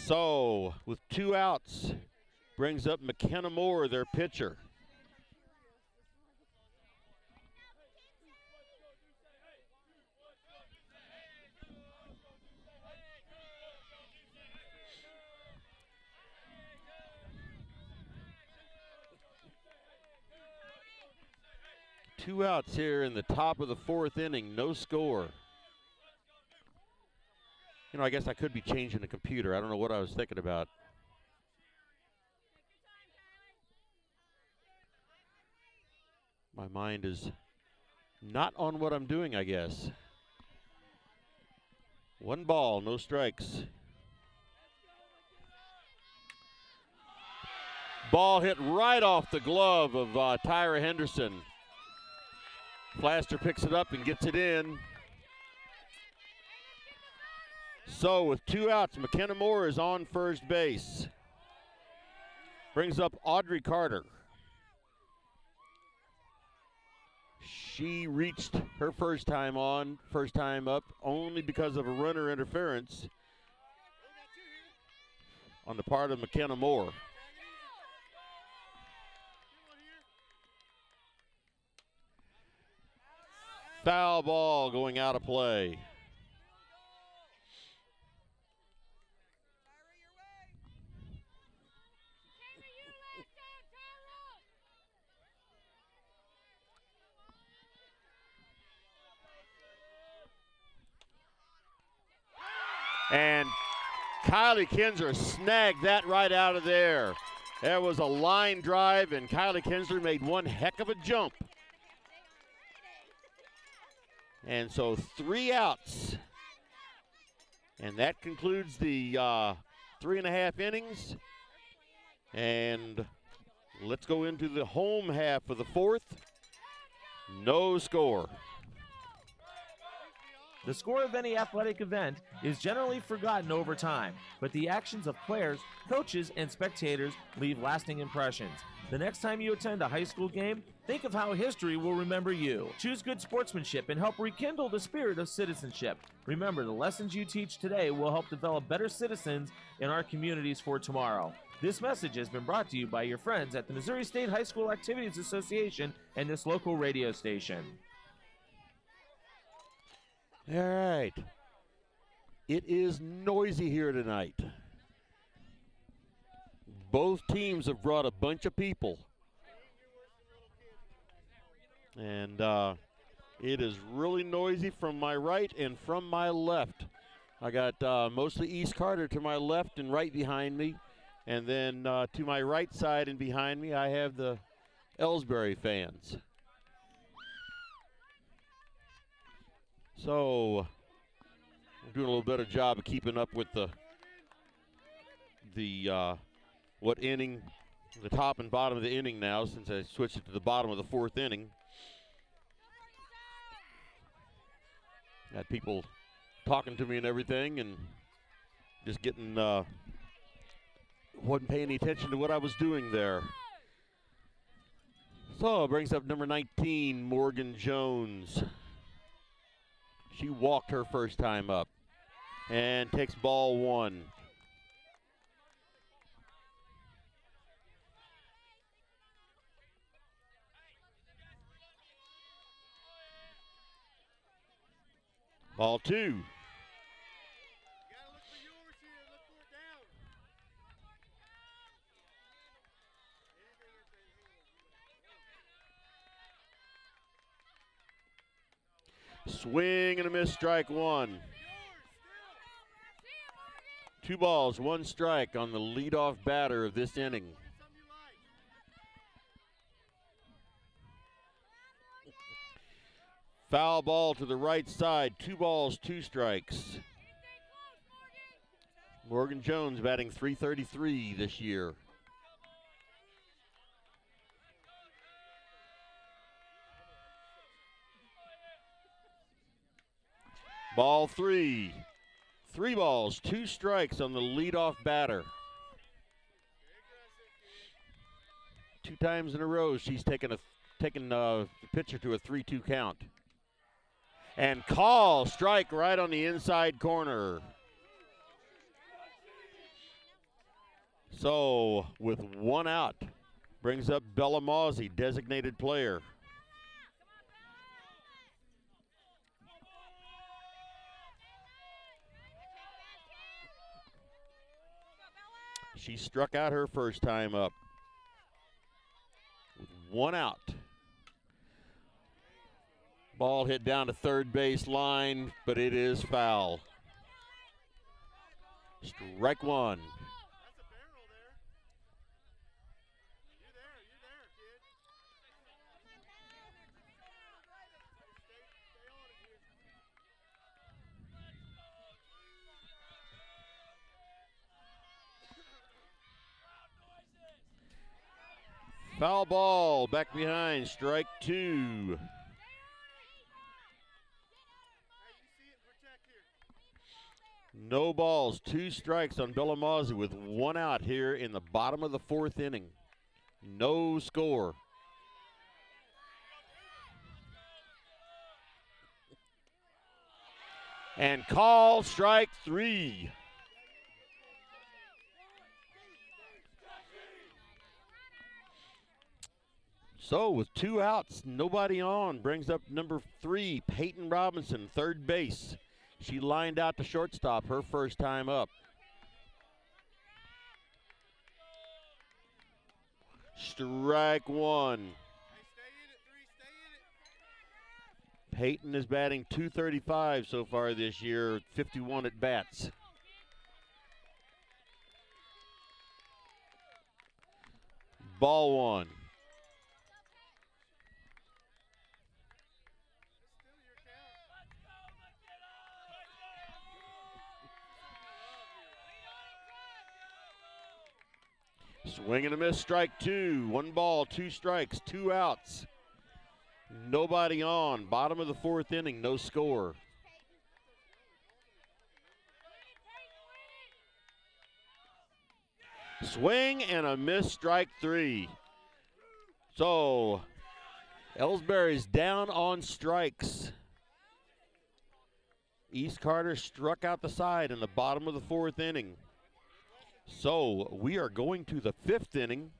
[SPEAKER 1] So, with 2 outs, brings up McKenna Moore, their pitcher. Two outs here in the top of the fourth inning, no score. You know, I guess I could be changing the computer. I don't know what I was thinking about. My mind is not on what I'm doing, I guess. 1 ball, no strikes. Ball hit right off the glove of Tyra Henderson. Flaster picks it up and gets it in. So with 2 outs, McKenna Moore is on first base. Brings up Audrey Carter. She reached her first time up, only because of a runner interference on the part of McKenna Moore. Foul ball going out of play. And Kylie Kinsler snagged that right out of there. There was a line drive, and Kylie Kinsler made one heck of a jump. And so 3 outs. And that concludes the 3.5 innings. And let's go into the home half of the 4th. No score.
[SPEAKER 6] The score of any athletic event is generally forgotten over time, but the actions of players, coaches, and spectators leave lasting impressions. The next time you attend a high school game, think of how history will remember you. Choose good sportsmanship and help rekindle the spirit of citizenship. Remember, the lessons you teach today will help develop better citizens in our communities for tomorrow. This message has been brought to you by your friends at the Missouri State High School Activities Association and this local radio station.
[SPEAKER 1] All right. It is noisy here tonight. Both teams have brought a bunch of people. And it is really noisy from my right and from my left. I got mostly East Carter to my left and right behind me. And then to my right side and behind me, I have the Elsberry fans. So I'm doing a little better job of keeping up with the what inning, the top and bottom of the inning now, since I switched it to the bottom of the 4th inning. Got people talking to me and everything, and just getting wasn't paying any attention to what I was doing there. So it brings up number 19, Morgan Jones. She walked her first time up and takes ball 1. Ball 2. Swing and a miss, strike 1. 2 balls, 1 strike on the leadoff batter of this inning. Foul ball to the right side, 2 balls, 2 strikes. Morgan Jones batting .333 this year. Ball 3. 3 balls, 2 strikes on the leadoff batter. 2 times in a row, she's taken the pitcher to a 3-2 count. And call, strike right on the inside corner. So with 1 out, brings up Bella Mawsey, designated player. She struck out her first time up. With 1 out. Ball hit down to third base line, but it is foul. Strike 1. Foul ball, back behind, strike 2. No balls, 2 strikes on Bella Mawsey with 1 out here in the bottom of the 4th inning. No score. And call, strike 3. So with 2 outs, nobody on, brings up number 3, Peyton Robinson, third base. She lined out to shortstop her first time up. Strike 1. Peyton is batting .235 so far this year, 51 at bats. Ball one. Swing and a miss, strike two. 1 ball, 2 strikes, 2 outs. Nobody on. Bottom of the 4th inning, no score. Swing and a miss, strike 3. So, Elsberry's down on strikes. East Carter struck out the side in the bottom of the 4th inning. So, we are going to the 5th inning.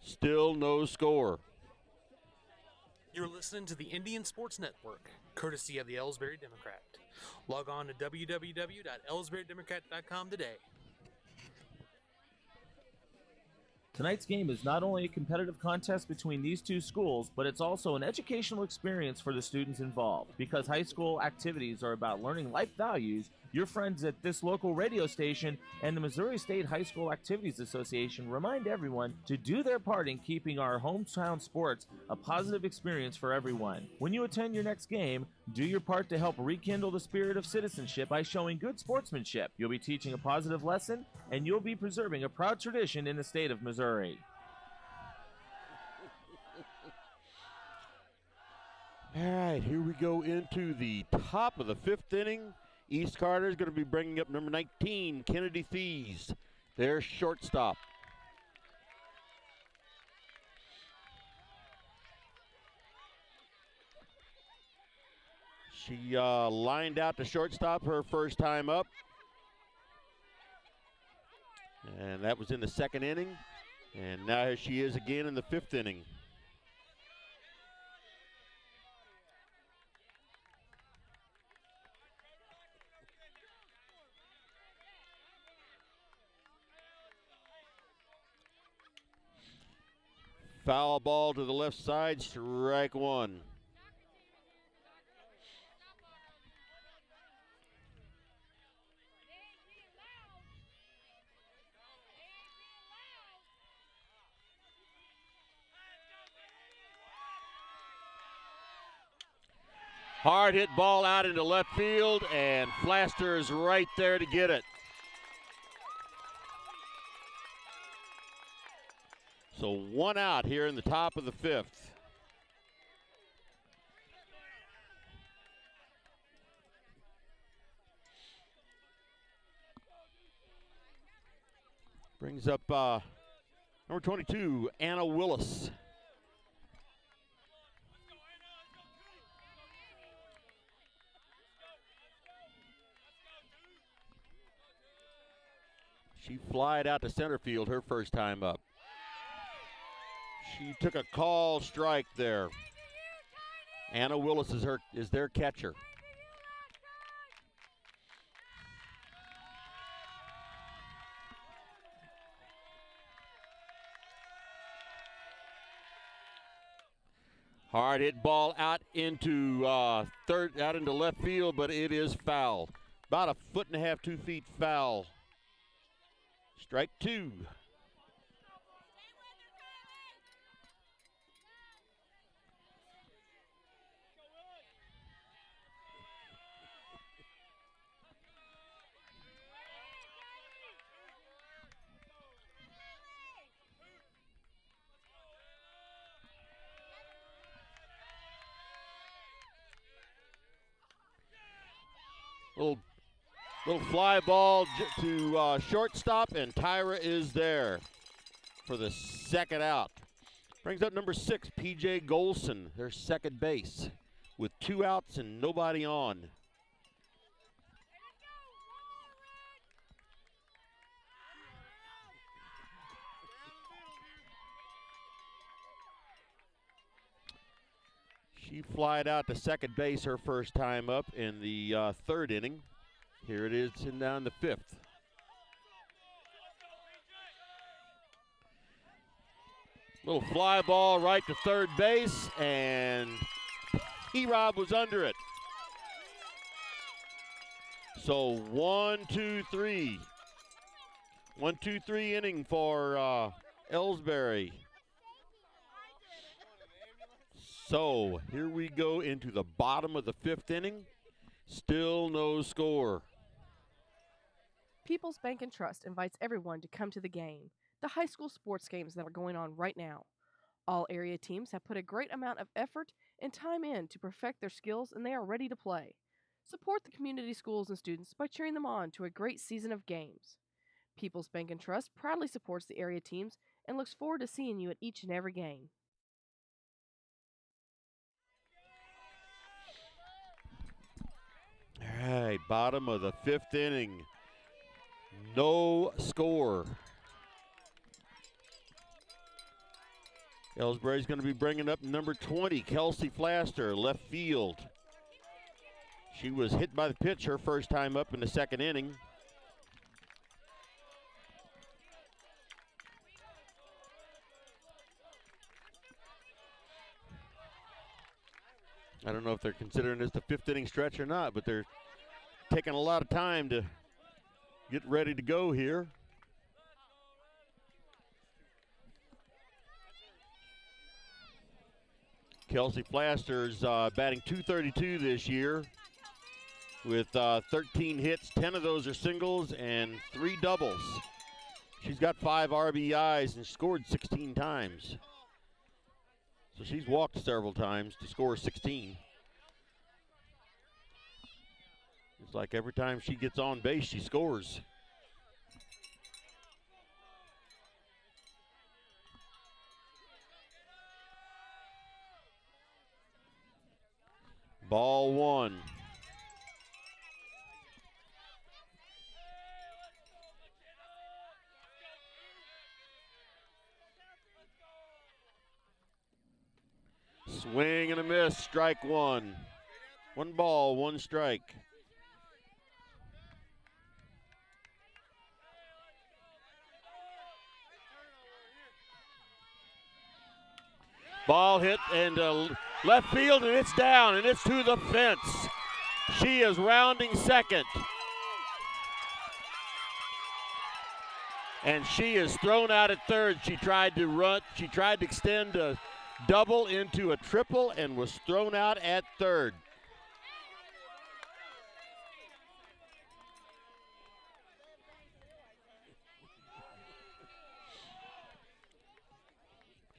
[SPEAKER 1] Still no score.
[SPEAKER 11] You're listening to the Indian Sports Network, courtesy of the Elsberry Democrat. Log on to www.elsberrydemocrat.com today.
[SPEAKER 6] Tonight's game is not only a competitive contest between these two schools, but it's also an educational experience for the students involved. Because high school activities are about learning life values, your friends at this local radio station and the Missouri State High School Activities Association remind everyone to do their part in keeping our hometown sports a positive experience for everyone. When you attend your next game, do your part to help rekindle the spirit of citizenship by showing good sportsmanship. You'll be teaching a positive lesson, and you'll be preserving a proud tradition in the state of Missouri.
[SPEAKER 1] All right, here we go into the top of the 5th inning. East Carter is going to be bringing up number 19, Kennedy Thies, their shortstop. She lined out to shortstop her first time up. And that was in the 2nd inning. And now here she is again in the 5th inning. Foul ball to the left side, strike 1. Hard hit ball out into left field, and Flaster is right there to get it. So 1 out here in the top of the 5th. Brings up number 22, Anna Willis. She flied out to center field her first time up. She took a call strike there. Anna Willis is their catcher. Hard hit ball out into out into left field, but it is foul. About 1.5 feet, 2 feet foul. Strike 2. Little fly ball to shortstop, and Tyra is there for the 2nd out. Brings up number 6, P.J. Golson, their second base, with 2 outs and nobody on. She flied out to second base her first time up in the 3rd inning. Here it is in down the 5th. Little fly ball right to third base, and E-Rob was under it. So 1-2-3. 1-2-3 inning for Elsberry. So here we go into the bottom of the 5th inning. Still no score.
[SPEAKER 12] People's Bank and Trust invites everyone to come to the game, the high school sports games that are going on right now. All area teams have put a great amount of effort and time in to perfect their skills, and they are ready to play. Support the community schools and students by cheering them on to a great season of games. People's Bank and Trust proudly supports the area teams and looks forward to seeing you at each and every game.
[SPEAKER 1] All right, bottom of the 5th inning. No score. Elsberry's going to be bringing up number 20, Kelsey Flaster, left field. She was hit by the pitch her first time up in the 2nd inning. I don't know if they're considering this the 5th inning stretch or not, but they're taking a lot of time to get ready to go here. Kelsey Flaster's batting .232 this year with 13 hits. 10 of those are singles and 3 doubles. She's got 5 RBIs and scored 16 times. So she's walked several times to score 16. It's like every time she gets on base, she scores. Ball 1. Swing and a miss, strike 1. 1 ball, 1 strike. Ball hit and left field, and it's down, and it's to the fence. She is rounding second. And she is thrown out at third. She tried to extend a double into a triple and was thrown out at third.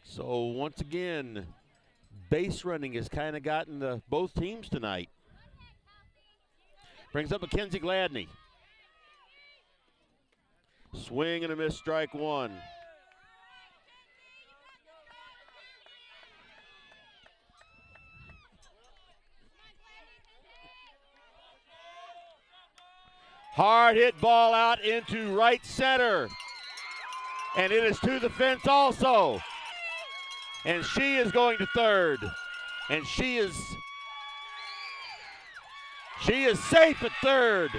[SPEAKER 1] So once again, base running has kind of gotten both teams tonight. Brings up Mackenzie Gladney. Swing and a miss, strike 1. Hard hit ball out into right center. And it is to the fence also. And she is going to third. And she is safe at third.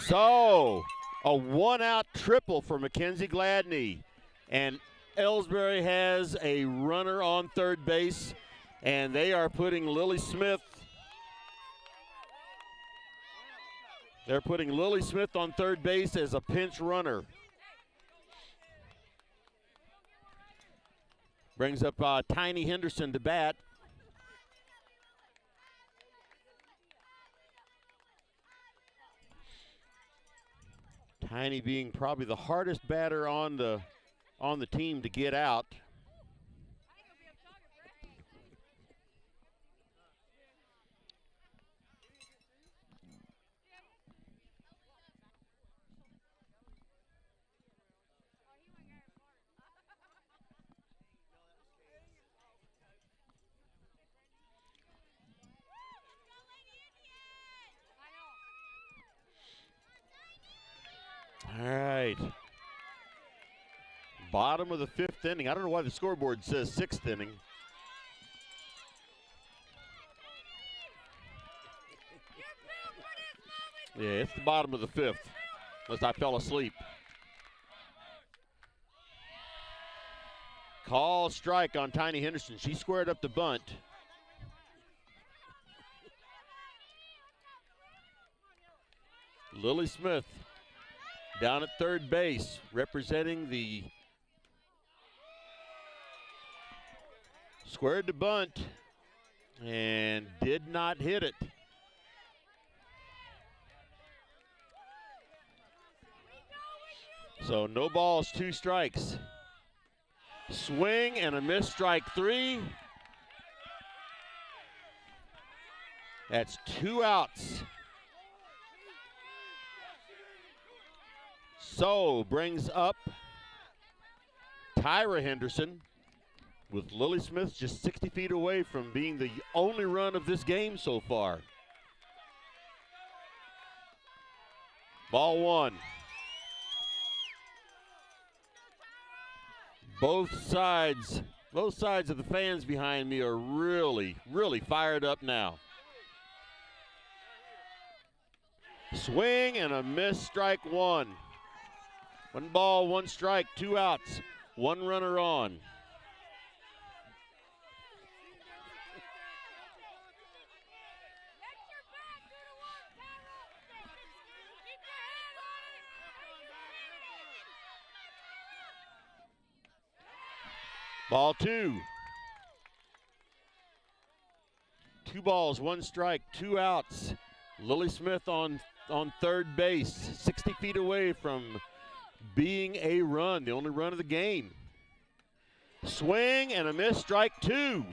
[SPEAKER 1] So, a 1-out triple for Mackenzie Gladney. And Elsberry has a runner on third base. And they are putting Lily Smith. They're putting Lily Smith on third base as a pinch runner. Brings up Tiny Henderson to bat. Tiny being probably the hardest batter on the team to get out. All right. Bottom of the 5th inning. I don't know why the scoreboard says 6th inning. Yeah, it's the bottom of the 5th, unless I fell asleep. Call strike on Tiny Henderson. She squared up the bunt. Lily Smith down at third base, representing the squared to bunt and did not hit it. So no balls, 2 strikes. Swing and a miss, strike 3. That's 2 outs. So brings up Tyra Henderson, with Lily Smith just 60 feet away from being the only run of this game so far. Ball 1. Both sides of the fans behind me are really, really fired up now. Swing and a miss, strike 1. 1 ball, 1 strike, 2 outs, 1 runner on. Ball 2. 2 balls, 1 strike, 2 outs. Lily Smith on third base, 60 feet away from being a run, the only run of the game. Swing and a miss, strike 2.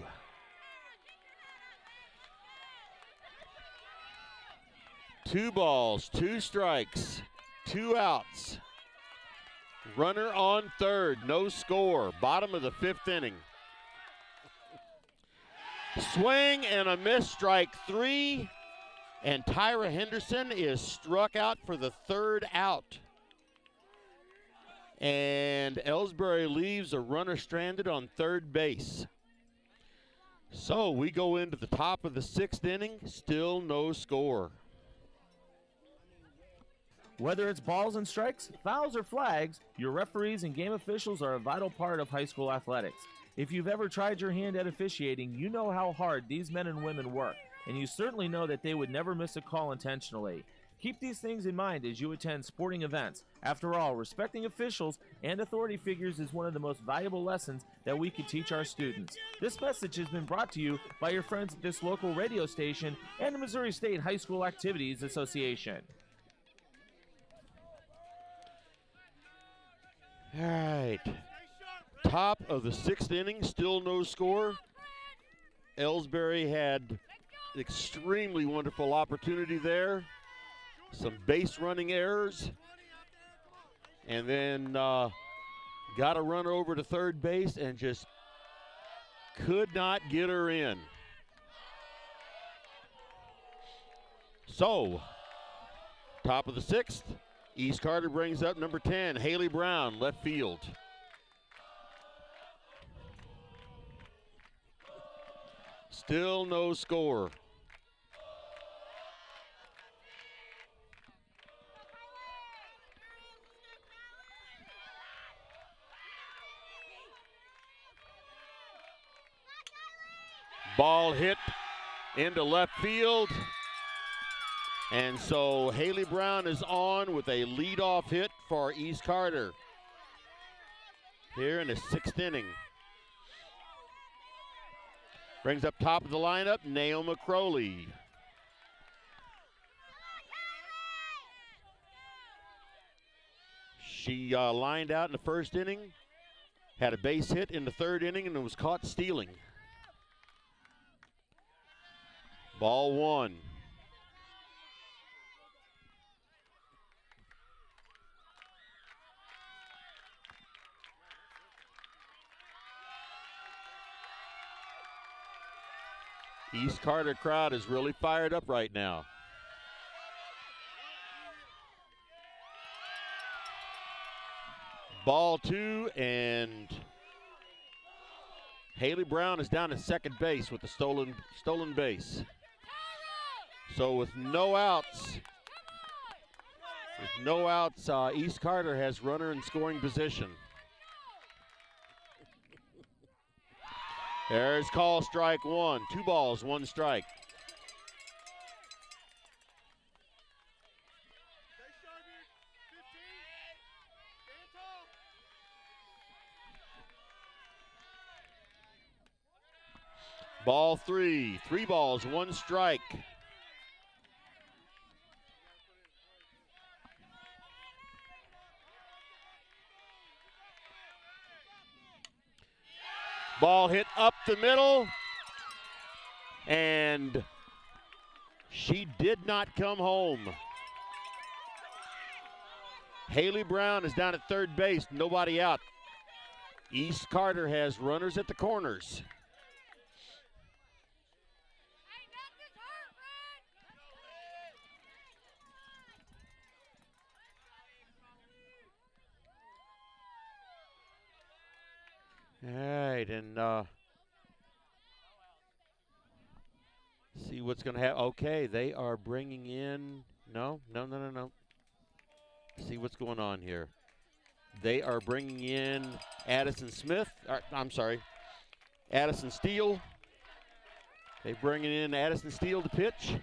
[SPEAKER 1] Two balls, 2 strikes, 2 outs. Runner on third, no score. Bottom of the 5th inning. Swing and a miss, strike 3. And Tyra Henderson is struck out for the 3rd out. And Elsberry leaves a runner stranded on third base. So we go into the top of the 6th inning, still no score.
[SPEAKER 6] Whether it's balls and strikes, fouls, or flags, your referees and game officials are a vital part of high school athletics. If you've ever tried your hand at officiating, you know how hard these men and women work, and you certainly know that they would never miss a call intentionally. Keep these things in mind as you attend sporting events. After all, respecting officials and authority figures is one of the most valuable lessons that we could teach our students. This message has been brought to you by your friends at this local radio station and the Missouri State High School Activities Association.
[SPEAKER 1] All right, top of the 6th inning, still no score. Elsberry had extremely wonderful opportunity there. Some base running errors. And then got a run over to third base and just could not get her in. So, top of the 6th. East Carter brings up number 10, Haley Brown, left field. Still no score. Ball hit into left field. And so Haley Brown is on with a leadoff hit for East Carter here in the 6th inning. Brings up top of the lineup, Naoma Crowley. She lined out in the 1st inning, had a base hit in the 3rd inning, and was caught stealing. Ball 1. East Carter crowd is really fired up right now. Ball 2, and Haley Brown is down at second base with the stolen base. So with no outs, East Carter has runner in scoring position. There's call strike 1. 2 balls, 1 strike. Ball 3. 3 balls, 1 strike. Ball hit up the middle, and she did not come home. Haley Brown is down at third base, nobody out. East Carter has runners at the corners. All right, and see what's going to happen. Okay, they are bringing in, no. See what's going on here. They are bringing in Addison Steele. They're bringing in Addison Steele to pitch.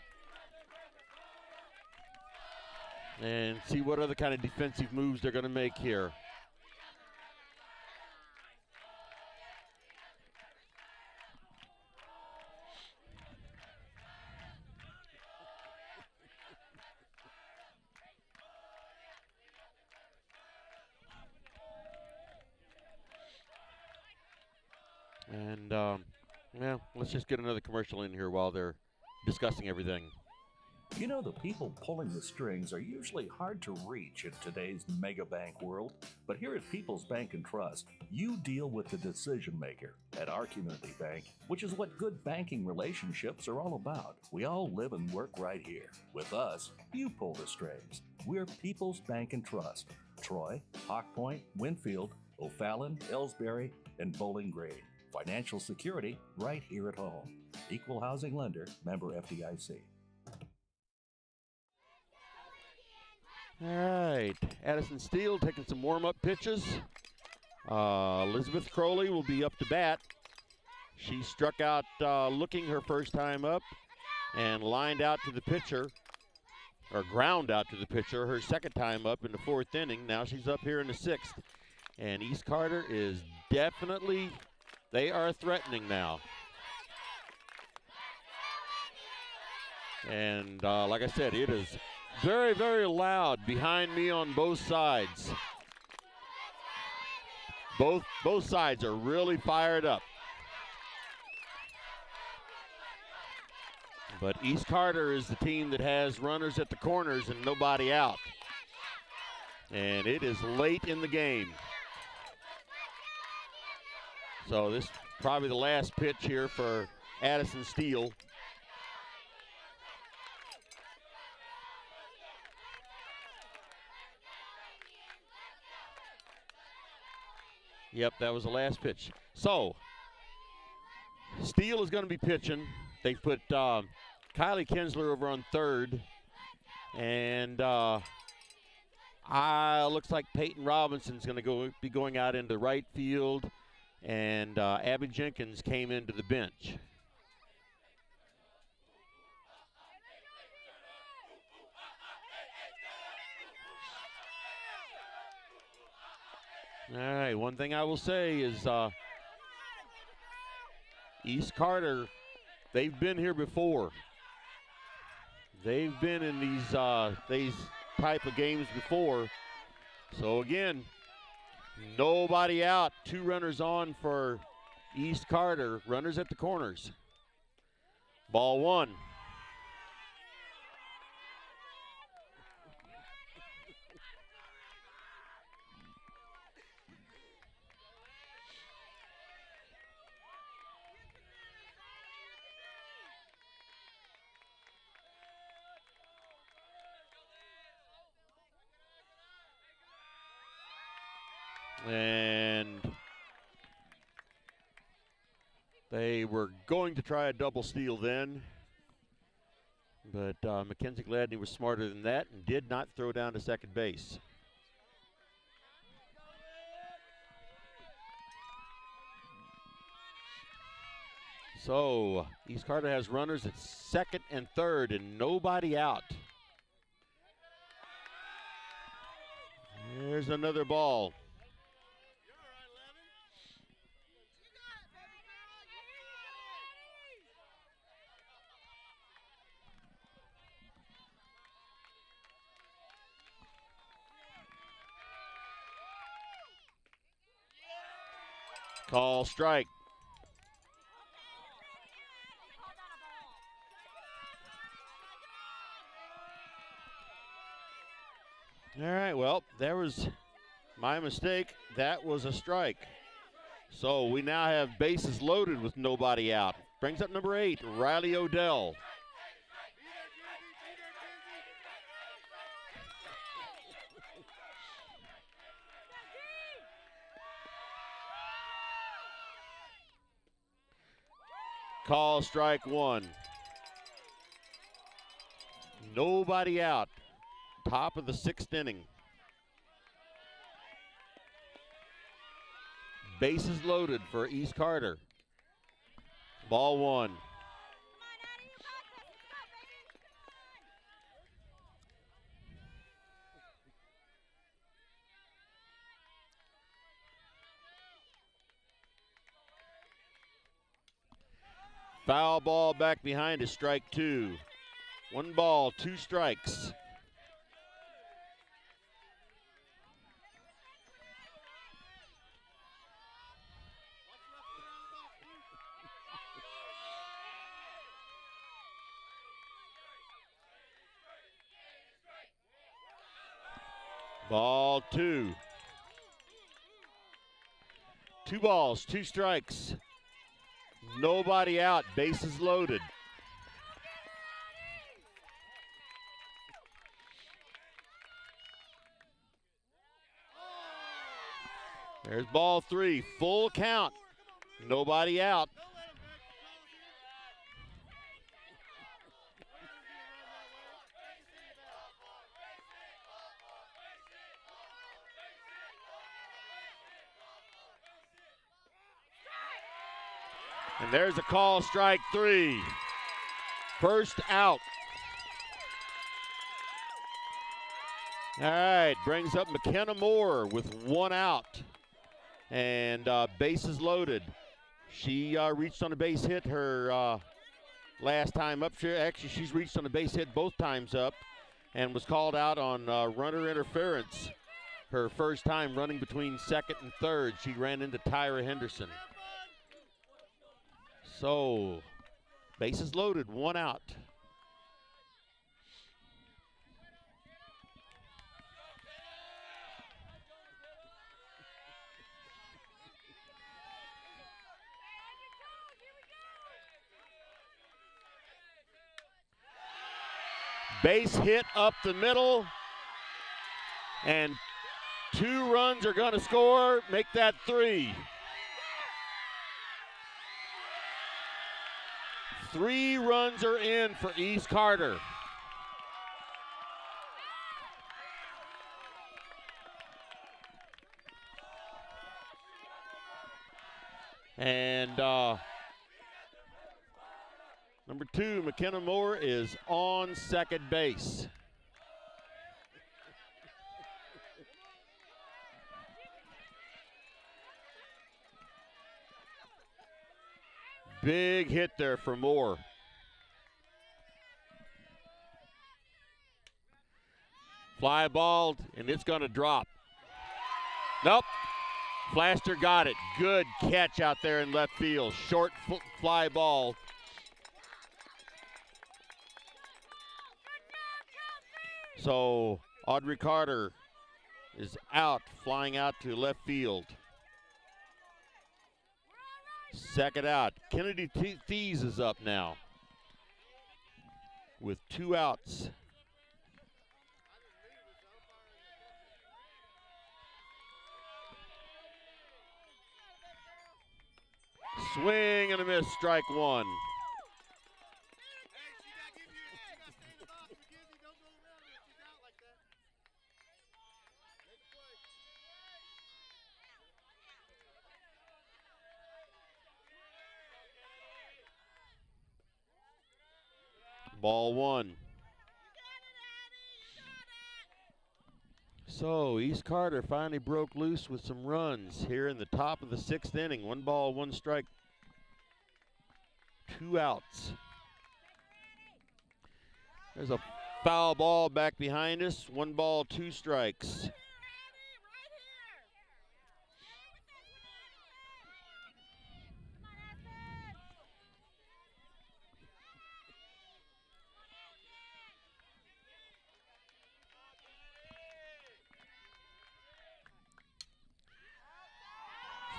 [SPEAKER 1] And see what other kind of defensive moves they're going to make here. And, let's just get another commercial in here while they're discussing everything.
[SPEAKER 3] You know, the people pulling the strings are usually hard to reach in today's mega bank world, but here at People's Bank and Trust, you deal with the decision maker. At our community bank, which is what good banking relationships are all about, we all live and work right here. With us, you pull the strings. We're People's Bank and Trust. Troy, Hawk Point, Winfield, O'Fallon, Elsberry, and Bowling Green. Financial security right here at home. Equal housing lender, member FDIC.
[SPEAKER 1] All right, Addison Steele taking some warm-up pitches. Elizabeth Crowley will be up to bat. She struck out looking her first time up and lined out to the pitcher, or ground out to the pitcher her second time up in the 4th inning. Now she's up here in the 6th. And East Carter is definitely, they are threatening now. And like I said, it is very, very loud behind me on both sides. Both sides are really fired up. But East Carter is the team that has runners at the corners and nobody out. And it is late in the game. So this is probably the last pitch here for Addison Steele. Yep, that was the last pitch. So, Steele is going to be pitching. They put Kylie Kinsler over on third. And looks like Peyton Robinson's going to be going out into right field. And Abby Jenkins came into the bench. All right, one thing I will say is East Carter, they've been here before. They've been in these type of games before. So again, nobody out, 2 runners on for East Carter, runners at the corners. Ball 1. And they were going to try a double steal then, but Mackenzie Gladney was smarter than that and did not throw down to second base. So East Carter has runners at second and third and nobody out. There's another ball. Call strike. All right, well, there was my mistake. That was a strike. So we now have bases loaded with nobody out. Brings up number 8, Riley Odell. Call strike 1. Nobody out. Top of the 6th inning. Bases loaded for East Carter. Ball 1. Foul ball back behind is strike 2. 1 ball, 2 strikes. Ball 2. 2 balls, 2 strikes. Nobody out, bases loaded. There's ball 3, full count. Nobody out. And there's a call, strike 3. First out. All right, brings up McKenna Moore with 1 out. And bases loaded. She reached on a base hit her last time up. Actually, she's reached on a base hit both times up and was called out on runner interference. Her first time running between second and third. She ran into Tyra Henderson. So, bases loaded, 1 out. Base hit up the middle, and 2 runs are going to score, make that 3. 3 runs are in for East Carter. And number 2, McKenna Moore, is on second base. Big hit there for Moore. Fly ball, and it's going to drop. Nope. Flaster got it. Good catch out there in left field. Short fly ball. So Audrey Carter is out, flying out to left field. Second out. Kennedy Thies is up now with 2 outs. Swing and a miss, strike 1. Ball 1. So East Carter finally broke loose with some runs here in the top of the 6th inning. 1 ball, 1 strike, 2 outs. There's a foul ball back behind us. 1 ball, 2 strikes.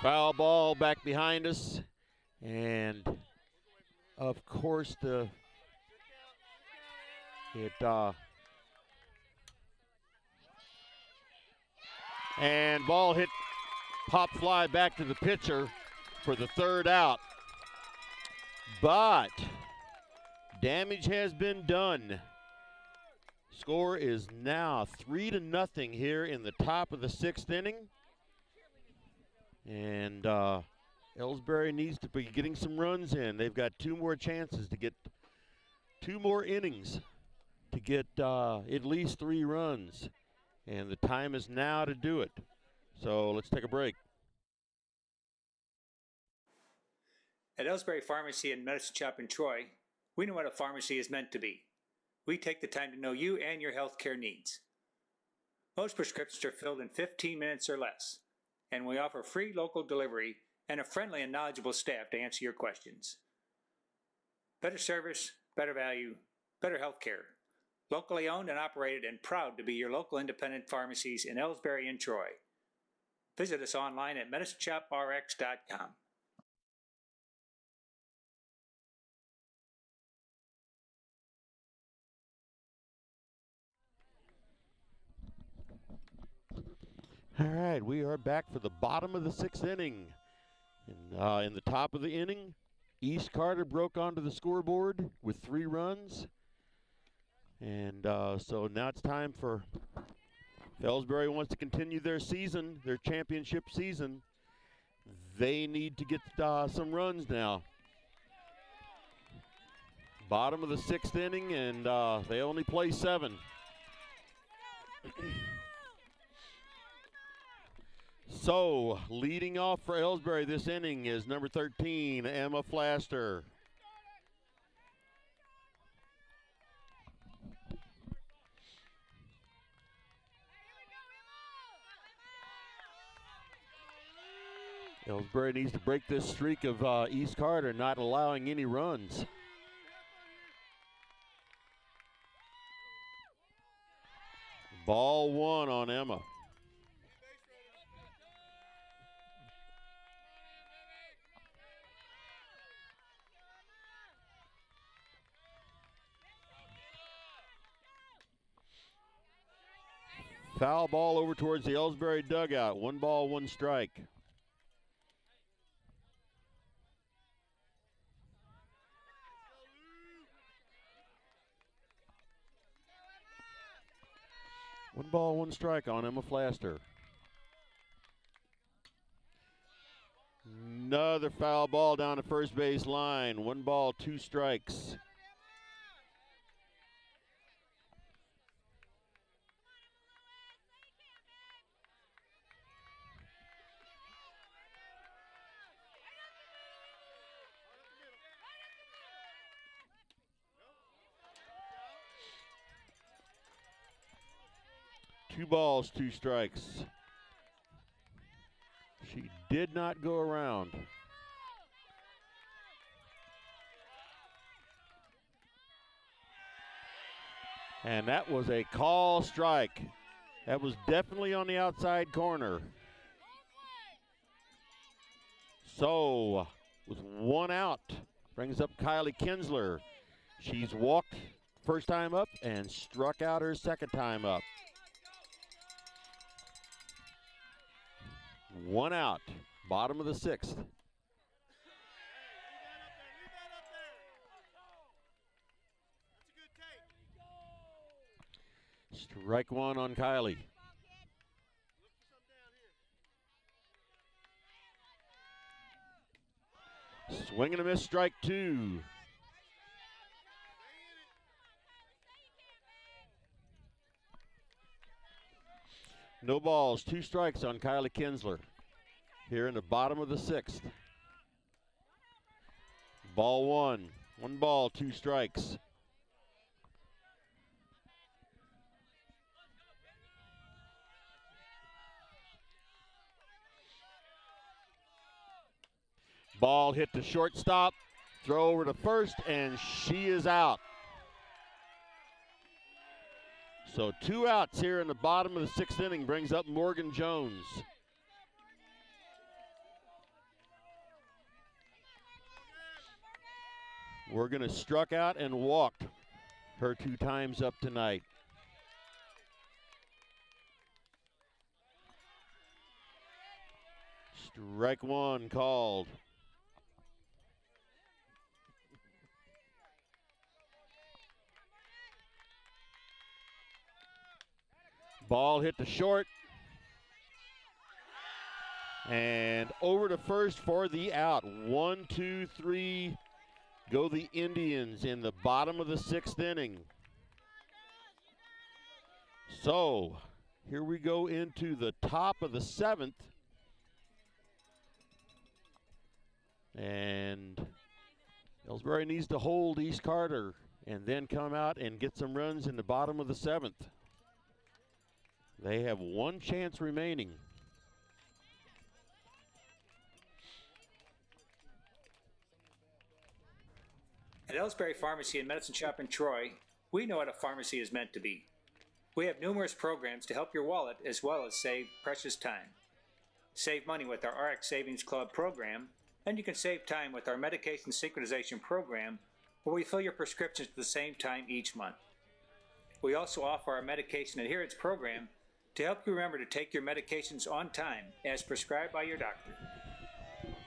[SPEAKER 1] Foul ball back behind us. And of course and ball hit, pop fly back to the pitcher for the third out. But damage has been done. Score is now 3-0 here in the top of the sixth inning. And Elsberry needs to be getting some runs in. They've got 2 more chances to get 2 more innings to get at least 3 runs. And the time is now to do it. So let's take a break.
[SPEAKER 13] At Elsberry Pharmacy and Medicine Shop in Troy, we know what a pharmacy is meant to be. We take the time to know you and your healthcare needs. Most prescriptions are filled in 15 minutes or less, and we offer free local delivery and a friendly and knowledgeable staff to answer your questions. Better service, better value, better healthcare. Locally owned and operated and proud to be your local independent pharmacies in Elsberry and Troy. Visit us online at medicineshoprx.com.
[SPEAKER 1] All right, we are back for the bottom of the sixth inning. And in the top of the inning, East Carter broke onto the scoreboard with 3 runs. And so now it's time for, if Elsberry wants to continue their season, their championship season, they need to get some runs now. Bottom of the sixth inning, and they only play 7. So, leading off for Elsberry this inning is number 13, Emma Flaster. Elsberry needs to break this streak of East Carter not allowing any runs. Ball 1 on Emma. Foul ball over towards the Elsberry dugout. 1 ball, 1 strike. One ball, 1 strike on Emma Flaster. Another foul ball down the first base line. 1 ball, 2 strikes. Two balls, 2 strikes. She did not go around. And that was a call strike. That was definitely on the outside corner. So, with 1 out, brings up Kylie Kinsler. She's walked first time up and struck out her second time up. 1 out, bottom of the 6th. Strike 1 on Kylie. Swing and a miss, strike 2. No balls, 2 strikes on Kylie Kinsler here in the bottom of the 6th. Ball 1, 1 ball, 2 strikes. Ball hit to shortstop, throw over to first, and she is out. So 2 outs here in the bottom of the 6th inning brings up Morgan Jones. We're going to struck out and walked her 2 times up tonight. Strike 1 called. Ball hit to short. And over to first for the out. 1, 2, 3. Go the Indians in the bottom of the 6th inning. So here we go into the top of the 7th. And Elsberry needs to hold East Carter and then come out and get some runs in the bottom of the 7th. They have 1 chance remaining.
[SPEAKER 13] At Elsberry Pharmacy and Medicine Shop in Troy, we know what a pharmacy is meant to be. We have numerous programs to help your wallet as well as save precious time. Save money with our RX Savings Club program, and you can save time with our medication synchronization program, where we fill your prescriptions at the same time each month. We also offer our medication adherence program to help you remember to take your medications on time as prescribed by your doctor.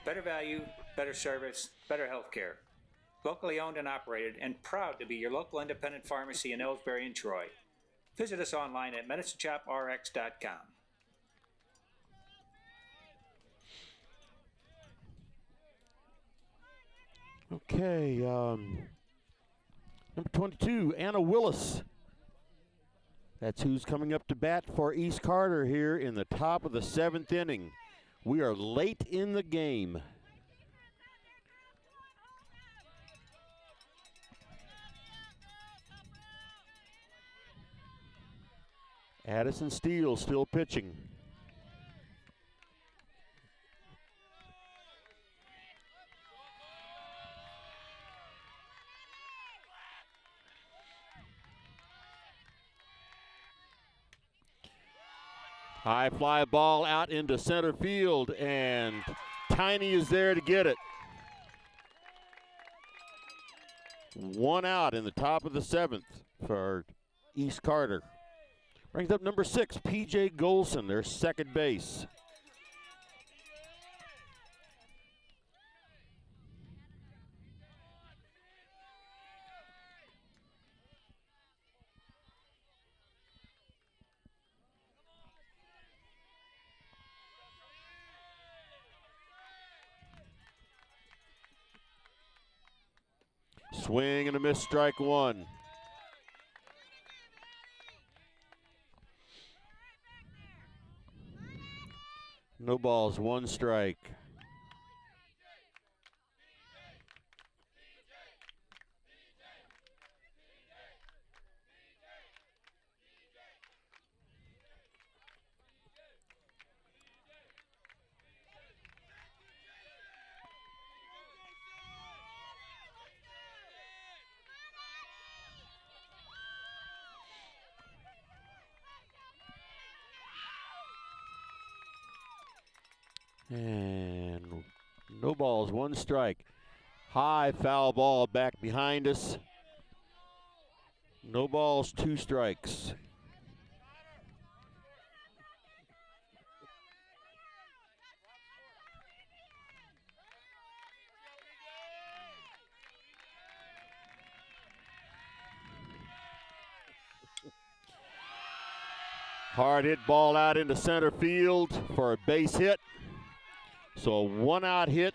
[SPEAKER 13] Better value, better service, better health care. Locally owned and operated, and proud to be your local independent pharmacy in Elsberry and Troy. Visit us online at medicineshoprx.com.
[SPEAKER 1] Okay, number 22, Anna Willis. That's who's coming up to bat for East Carter here in the top of the 7th inning. We are late in the game. Addison Steele still pitching. High fly ball out into center field, and Tiny is there to get it. 1 out in the top of the 7th for East Carter. Brings up number 6, P.J. Golson, their second base. Swing and a miss, strike 1. No balls, 1 strike. And no balls, 1 strike. High foul ball back behind us. No balls, 2 strikes. Hard hit ball out into center field for a base hit. So a 1-out hit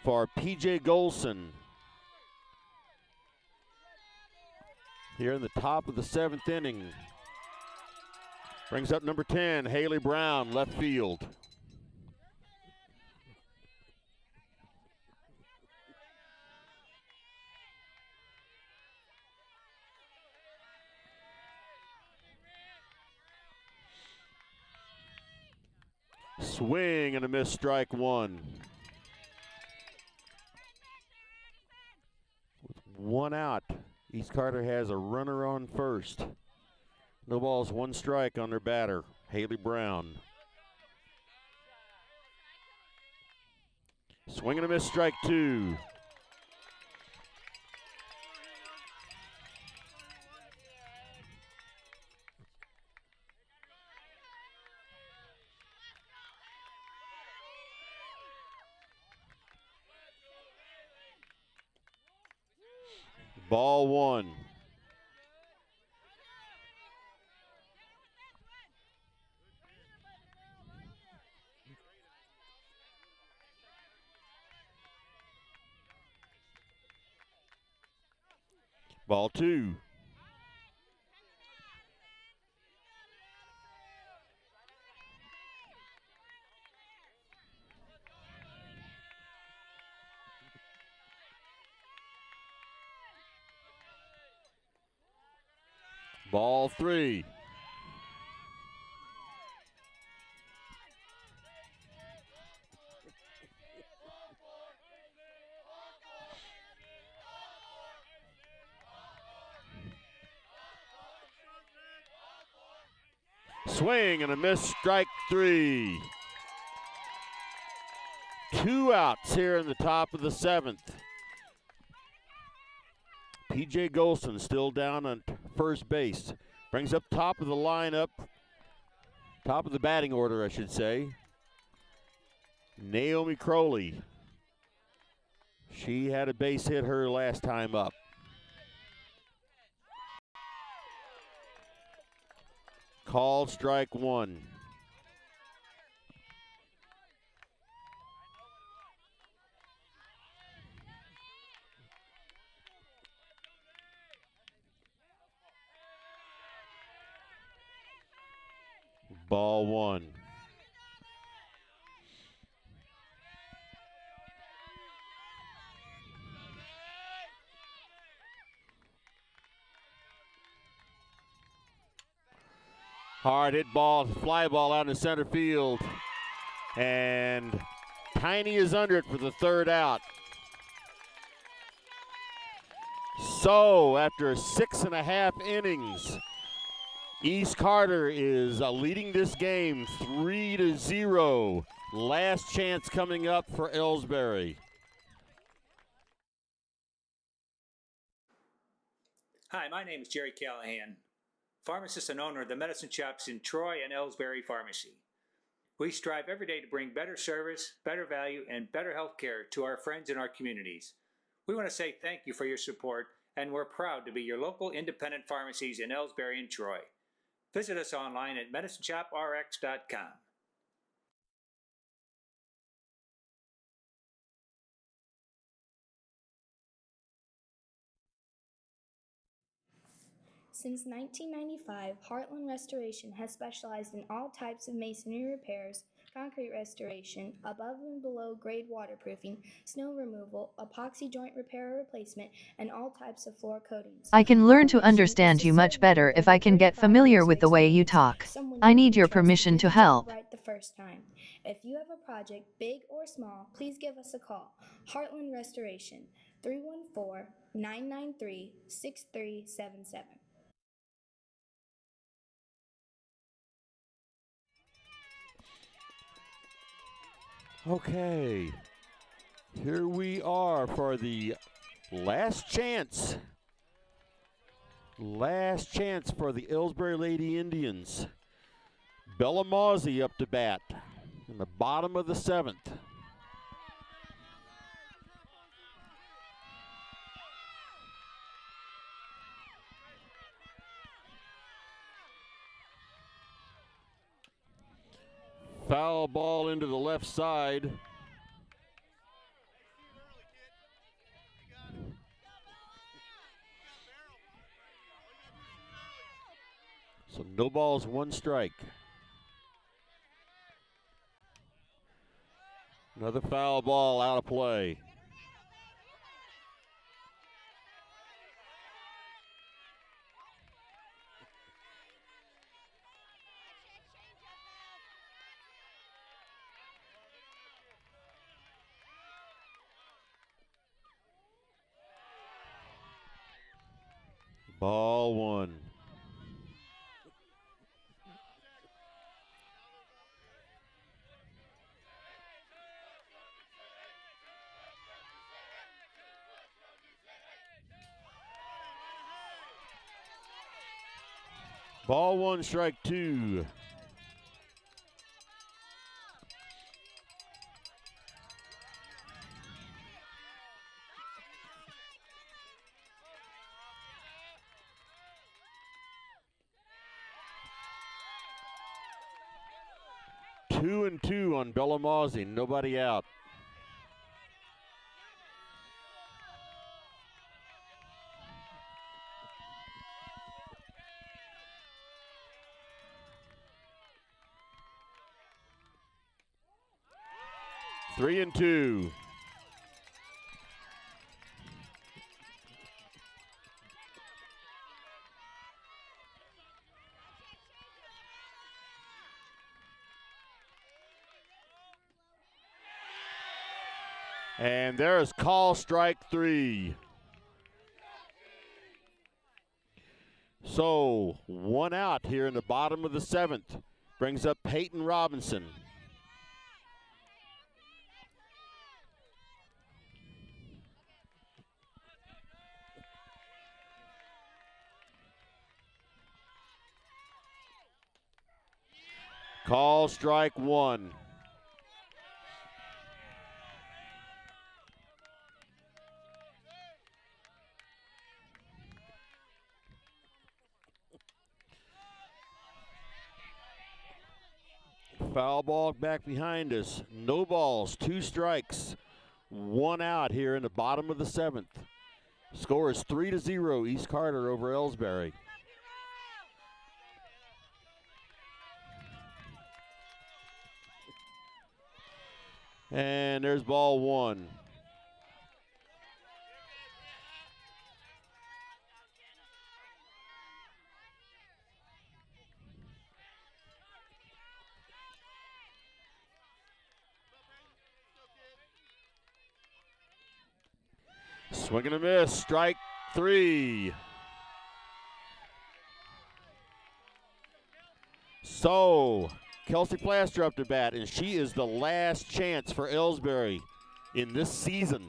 [SPEAKER 1] for P.J. Golson. Here in the top of the 7th inning. Brings up number 10, Haley Brown, left field. Swing and a miss, strike 1. With 1 out, East Carter has a runner on first. No balls, 1 strike on their batter, Haley Brown. Swing and a miss, strike 2. Ball one. Ball two. Ball three. Swing and a miss, strike three. 2 outs here in the top of the 7th. P.J. Golson still down on first base. Brings up top of the lineup, top of the batting order, I should say, Naomi Crowley. She had a base hit her last time up. Called strike one. Ball one. Hard hit ball, fly ball out in center field. And Tiny is under it for the 3rd out. So after 6.5 innings, East Carter is leading this game 3-0. Last chance coming up for Elsberry.
[SPEAKER 13] Hi, my name is Jerry Callahan, pharmacist and owner of the medicine shops in Troy and Elsberry Pharmacy. We strive every day to bring better service, better value, and better health care to our friends in our communities. We want to say thank you for your support, and we're proud to be your local independent pharmacies in Elsberry and Troy. Visit us online at medicineshoprx.com.
[SPEAKER 2] Since 1995, Heartland Restoration has specialized in all types of masonry repairs, concrete restoration, above and below grade waterproofing, snow removal, epoxy joint repair or replacement, and all types of floor coatings.
[SPEAKER 14] I can learn to understand you much better if I can get familiar with the way you talk. I need your permission to help.
[SPEAKER 2] Right the first time. If you have a project, big or small, please give us a call. Heartland Restoration, 314-993-6377.
[SPEAKER 1] Okay, here we are for the last chance. Last chance for the Elsberry Lady Indians. Bella Mawsey up to bat in the bottom of the 7th. Foul ball into the left side. So no balls, 1 strike. Another foul ball out of play. Ball 1. Ball 1, strike 2. 2-2 on Bellamazzi, nobody out. Three and two. And there's call strike three. So 1 out here in the bottom of the 7th. Brings up Peyton Robinson. Call strike one. Foul ball back behind us. No balls, 2 strikes, 1 out here in the bottom of the 7th. Score is 3-0 East Carter over Elsberry. And there's ball 1. Swing and a miss, strike 3. So, Kelsey Plaster up to bat, and she is the last chance for Elsberry in this season.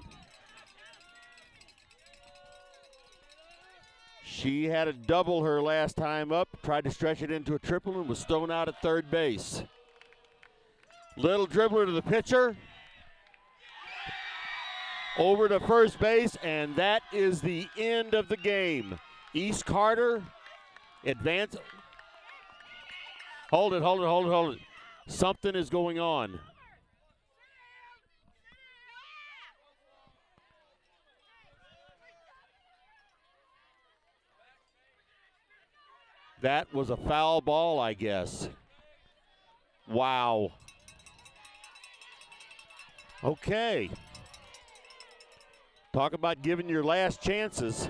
[SPEAKER 1] She had a double her last time up, tried to stretch it into a triple and was thrown out at third base. Little dribbler to the pitcher. Over to first base, and that is the end of the game. East Carter advance. Hold it. Something is going on. That was a foul ball, I guess. Wow. Okay. Talk about giving your last chances.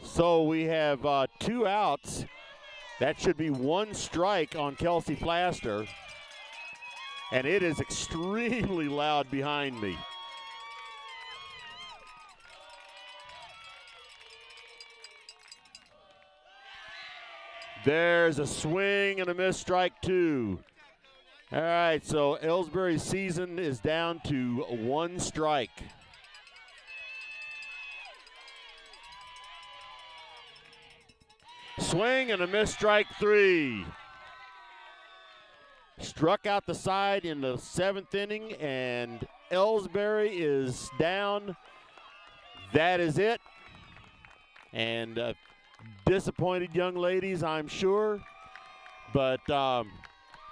[SPEAKER 1] So we have 2 outs. That should be 1 strike on Kelsey Plaster. And it is extremely loud behind me. There's a swing and a miss, strike 2. All right, so Elsberry's season is down to 1 strike. Swing and a miss, strike 3. Struck out the side in the 7th inning, and Elsberry is down. That is it. And disappointed young ladies, I'm sure, but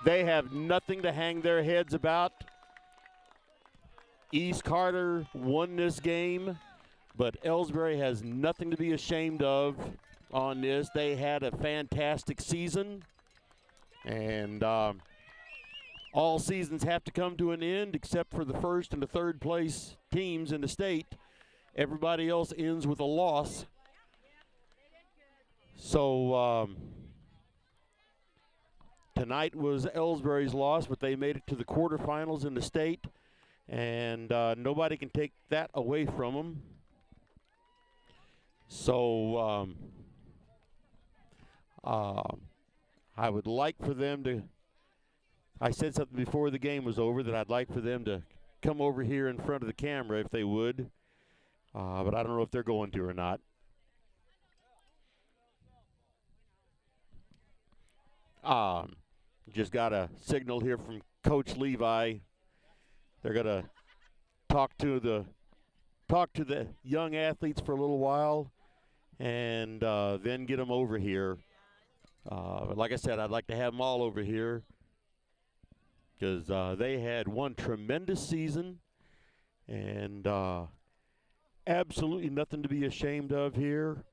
[SPEAKER 1] they have nothing to hang their heads about. East Carter won this game, but Elsberry has nothing to be ashamed of on this. They had a fantastic season, and all seasons have to come to an end except for the first and the third place teams in the state. Everybody else ends with a loss. So tonight was Elsberry's loss, but they made it to the quarterfinals in the state, and nobody can take that away from them. So I would like for them to, I said something before the game was over that I'd like for them to come over here in front of the camera if they would, but I don't know if they're going to or not. Just got a signal here from Coach Levi. They're gonna talk to the young athletes for a little while, and then get them over here. Like I said, I'd like to have them all over here because they had one tremendous season and absolutely nothing to be ashamed of here.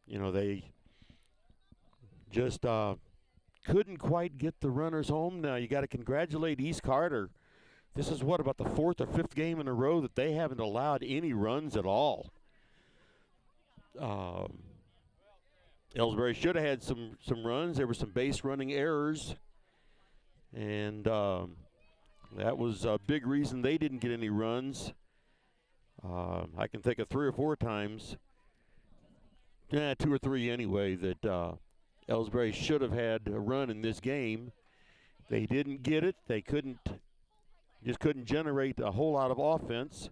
[SPEAKER 1] You know, they just couldn't quite get the runners home. Now you got to congratulate East Carter. This is what, about the fourth or fifth game in a row that they haven't allowed any runs at all. Elsberry should have had some runs. There were some base running errors, and that was a big reason they didn't get any runs. I can think of 3 or 4 times, 2 or 3 anyway, that Elsberry should have had a run in this game. They didn't get it. They just couldn't generate a whole lot of offense.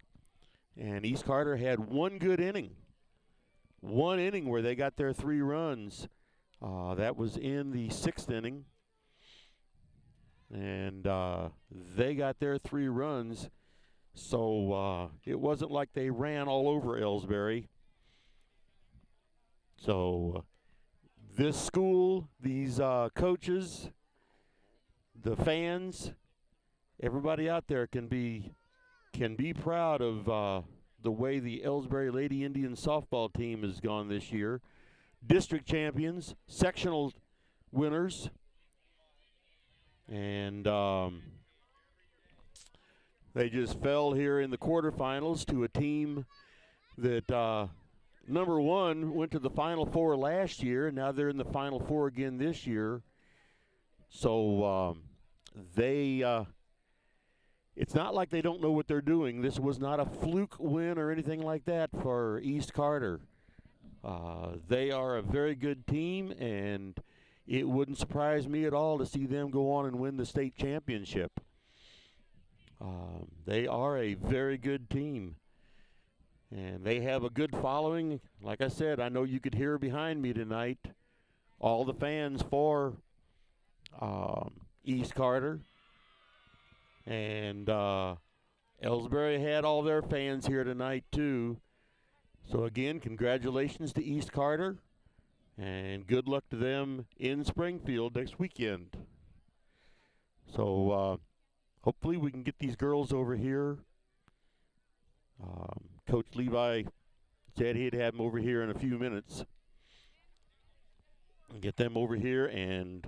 [SPEAKER 1] And East Carter had one good inning. One inning where they got their 3 runs. That was in the 6th inning. And they got their 3 runs. So it wasn't like they ran all over Elsberry. So this school, these coaches, the fans, everybody out there can be proud of the way the Elsberry Lady Indians softball team has gone this year. District champions, sectional winners, and they just fell here in the quarterfinals to a team that number 1 went to the Final Four last year, and now they're in the Final Four again this year. So it's not like they don't know what they're doing. This was not a fluke win or anything like that for East Carter. They are a very good team, and it wouldn't surprise me at all to see them go on and win the state championship. They are a very good team, and they have a good following. Like I said, I know you could hear behind me tonight all the fans for East Carter. And Elsberry had all their fans here tonight, too. So, again, congratulations to East Carter, and good luck to them in Springfield next weekend. So, hopefully we can get these girls over here. Coach Levi said he'd have them over here in a few minutes. Get them over here, and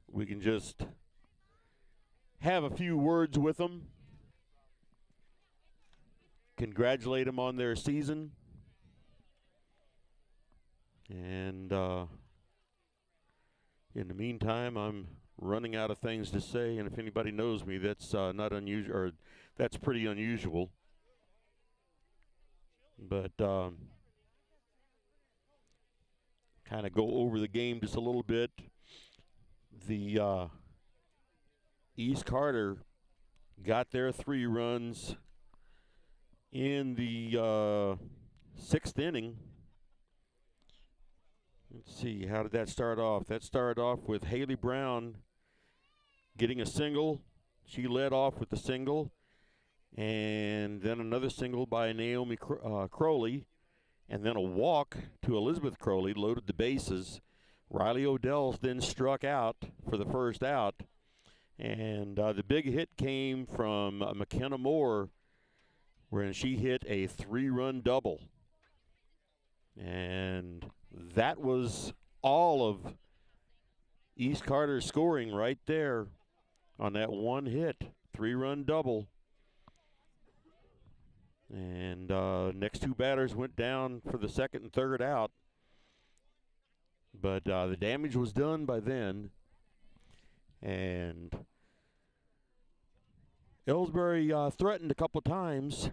[SPEAKER 1] we can just have a few words with them, congratulate them on their season, and in the meantime, I'm running out of things to say, and if anybody knows me, that's not unusual, or that's pretty unusual. But kind of go over the game just a little bit. The East Carter got their 3 runs in the 6th inning. Let's see, how did that start off? That started off with Haley Brown getting a single. She led off with the single, and then another single by Naomi Crowley, and then a walk to Elizabeth Crowley, loaded the bases. Riley Odell then struck out for the first out. And the big hit came from McKenna Moore, where she hit a 3-run double. And that was all of East Carter's scoring right there on that one hit, 3-run double. And next 2 batters went down for the second and third out. But the damage was done by then. And Elsberry threatened a couple times.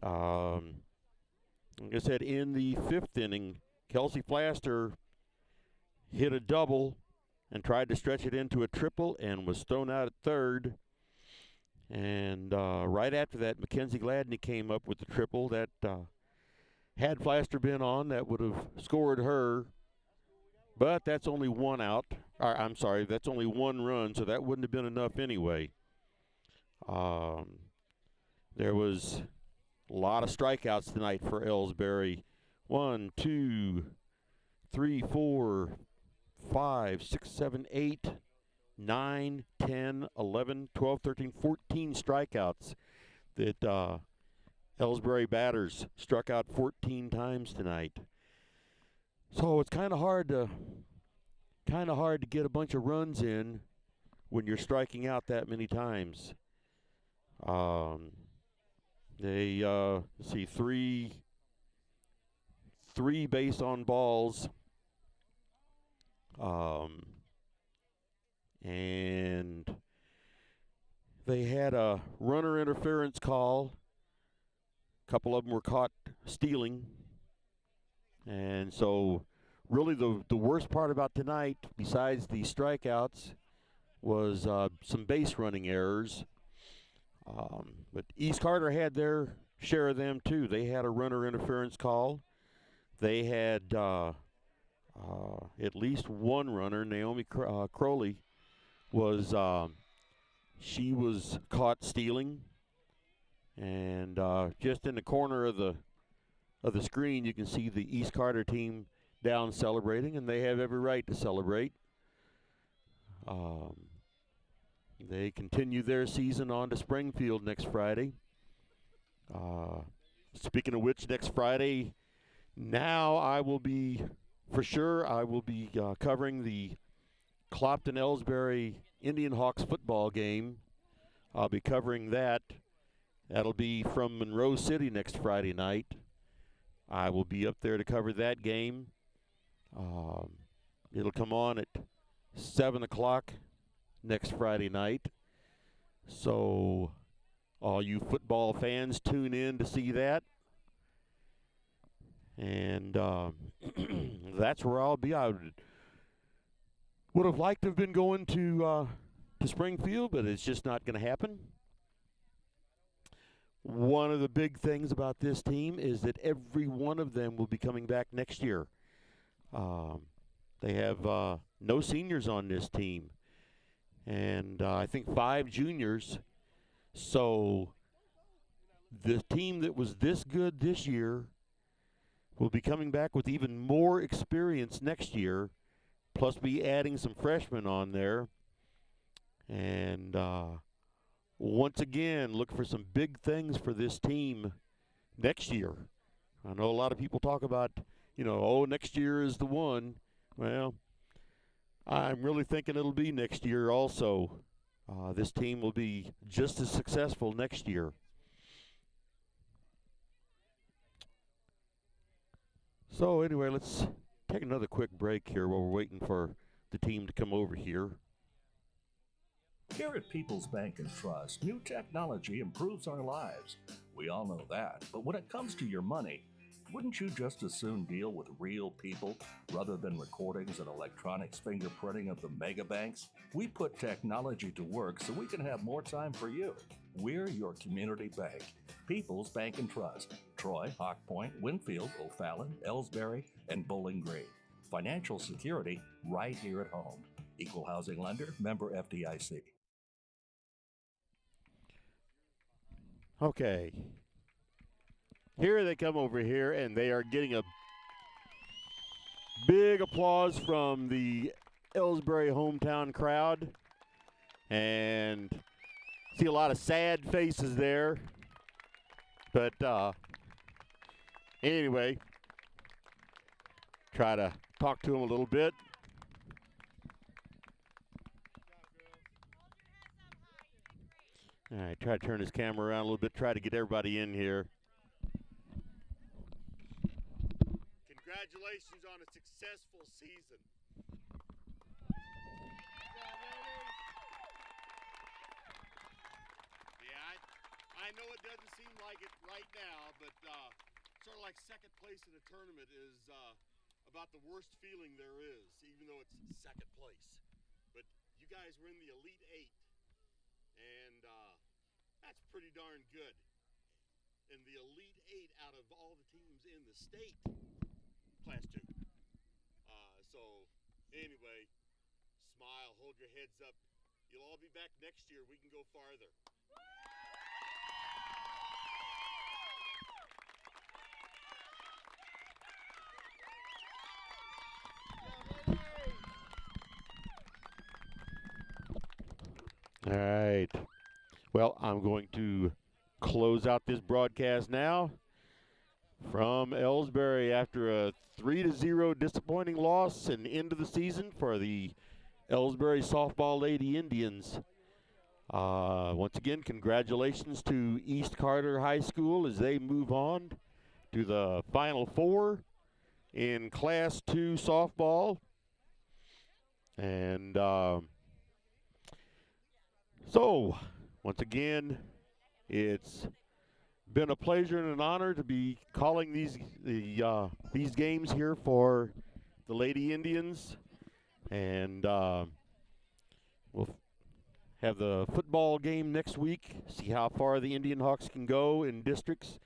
[SPEAKER 1] Like I said, in the 5th inning, Kelsey Flaster hit a double and tried to stretch it into a triple and was thrown out at third. And right after that, Mackenzie Gladney came up with the triple that had Flaster been on, that would have scored her. But that's only 1 out. I'm sorry, that's only 1 run, so that wouldn't have been enough anyway. There was A lot of strikeouts tonight for Elsberry. 1, 2, 3, 4, 5, 6, 7, 8, 9, 10, 11, 12, 13, 14 strikeouts that Elsberry batters struck out 14 times tonight. So it's kind of hard to get a bunch of runs in when you're striking out that many times. They see three base on balls, and they had a runner interference call. A couple of them were caught stealing, and so really the worst part about tonight, besides the strikeouts, was some base running errors. But East Carter had their share of them too. They had a runner interference call. They had at least one runner, Naomi Crowley, she was caught stealing, and just in the corner of the screen, you can see the East Carter team down celebrating, and they have every right to celebrate. They continue their season on to Springfield next Friday. Speaking of which, next Friday, now I will be covering the Clopton-Elsberry Indian Hawks football game. I'll be covering that. That'll be from Monroe City next Friday night. I will be up there to cover that game. It'll come on at 7 o'clock next Friday night. So all you football fans tune in to see that. And that's where I'll be. I would have liked to have been going to Springfield, but it's just not going to happen. One of the big things about this team is that every one of them will be coming back next year. They have no seniors on this team, and I think 5 juniors. So the team that was this good this year will be coming back with even more experience next year, plus be adding some freshmen on there. And once again, look for some big things for this team next year. I know a lot of people talk about, next year is the one. Well, I'm really thinking it'll be next year also. This team will be just as successful next year. So anyway, let's take another quick break here while we're waiting for the team to come over here.
[SPEAKER 3] Here at People's Bank and Trust, new technology improves our lives. We all know that. But when it comes to your money, wouldn't you just as soon deal with real people rather than recordings and electronics fingerprinting of the mega banks? We put technology to work so we can have more time for you. We're your community bank. People's Bank and Trust. Troy, Hawk Point, Winfield, O'Fallon, Elsberry, and Bowling Green. Financial security right here at home. Equal housing lender, member FDIC.
[SPEAKER 1] Okay. Here they come over here, and they are getting a big applause from the Elsberry hometown crowd. And see a lot of sad faces there. But anyway, try to talk to them a little bit. All right, try to turn his camera around a little bit, try to get everybody in here. Congratulations on a successful season. Yeah, I know it doesn't seem like it right now, but sort of like second place in a tournament is about the worst feeling there is, even though it's second place. But you guys were in the Elite Eight, and that's pretty darn good. And the Elite Eight out of all the teams in the state, Class 2. So anyway, smile, hold your heads up. You'll all be back next year. We can go farther. Well, I'm going to close out this broadcast now from Elsberry after a 3-0 disappointing loss and end of the season for the Elsberry Softball Lady Indians. Once again, congratulations to East Carter High School as they move on to the Final Four in Class 2 softball. And so, once again, it's been a pleasure and an honor to be calling these games here for the Lady Indians. And we'll have the football game next week, see how far the Indian Hawks can go in districts.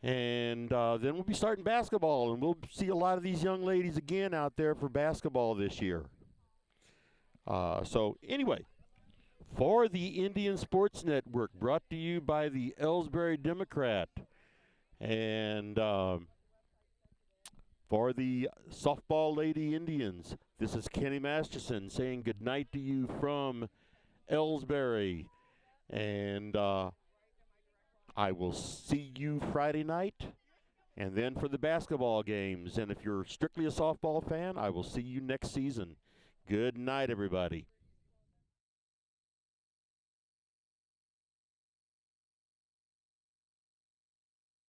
[SPEAKER 1] And then we'll be starting basketball, and we'll see a lot of these young ladies again out there for basketball this year. So anyway, for the Indian Sports Network, brought to you by the Elsberry Democrat, and for the Softball Lady Indians, this is Kenny Masterson saying goodnight to you from Elsberry, and I will see you Friday night, and then for the basketball games. And if you're strictly a softball fan, I will see you next season. Good night, everybody.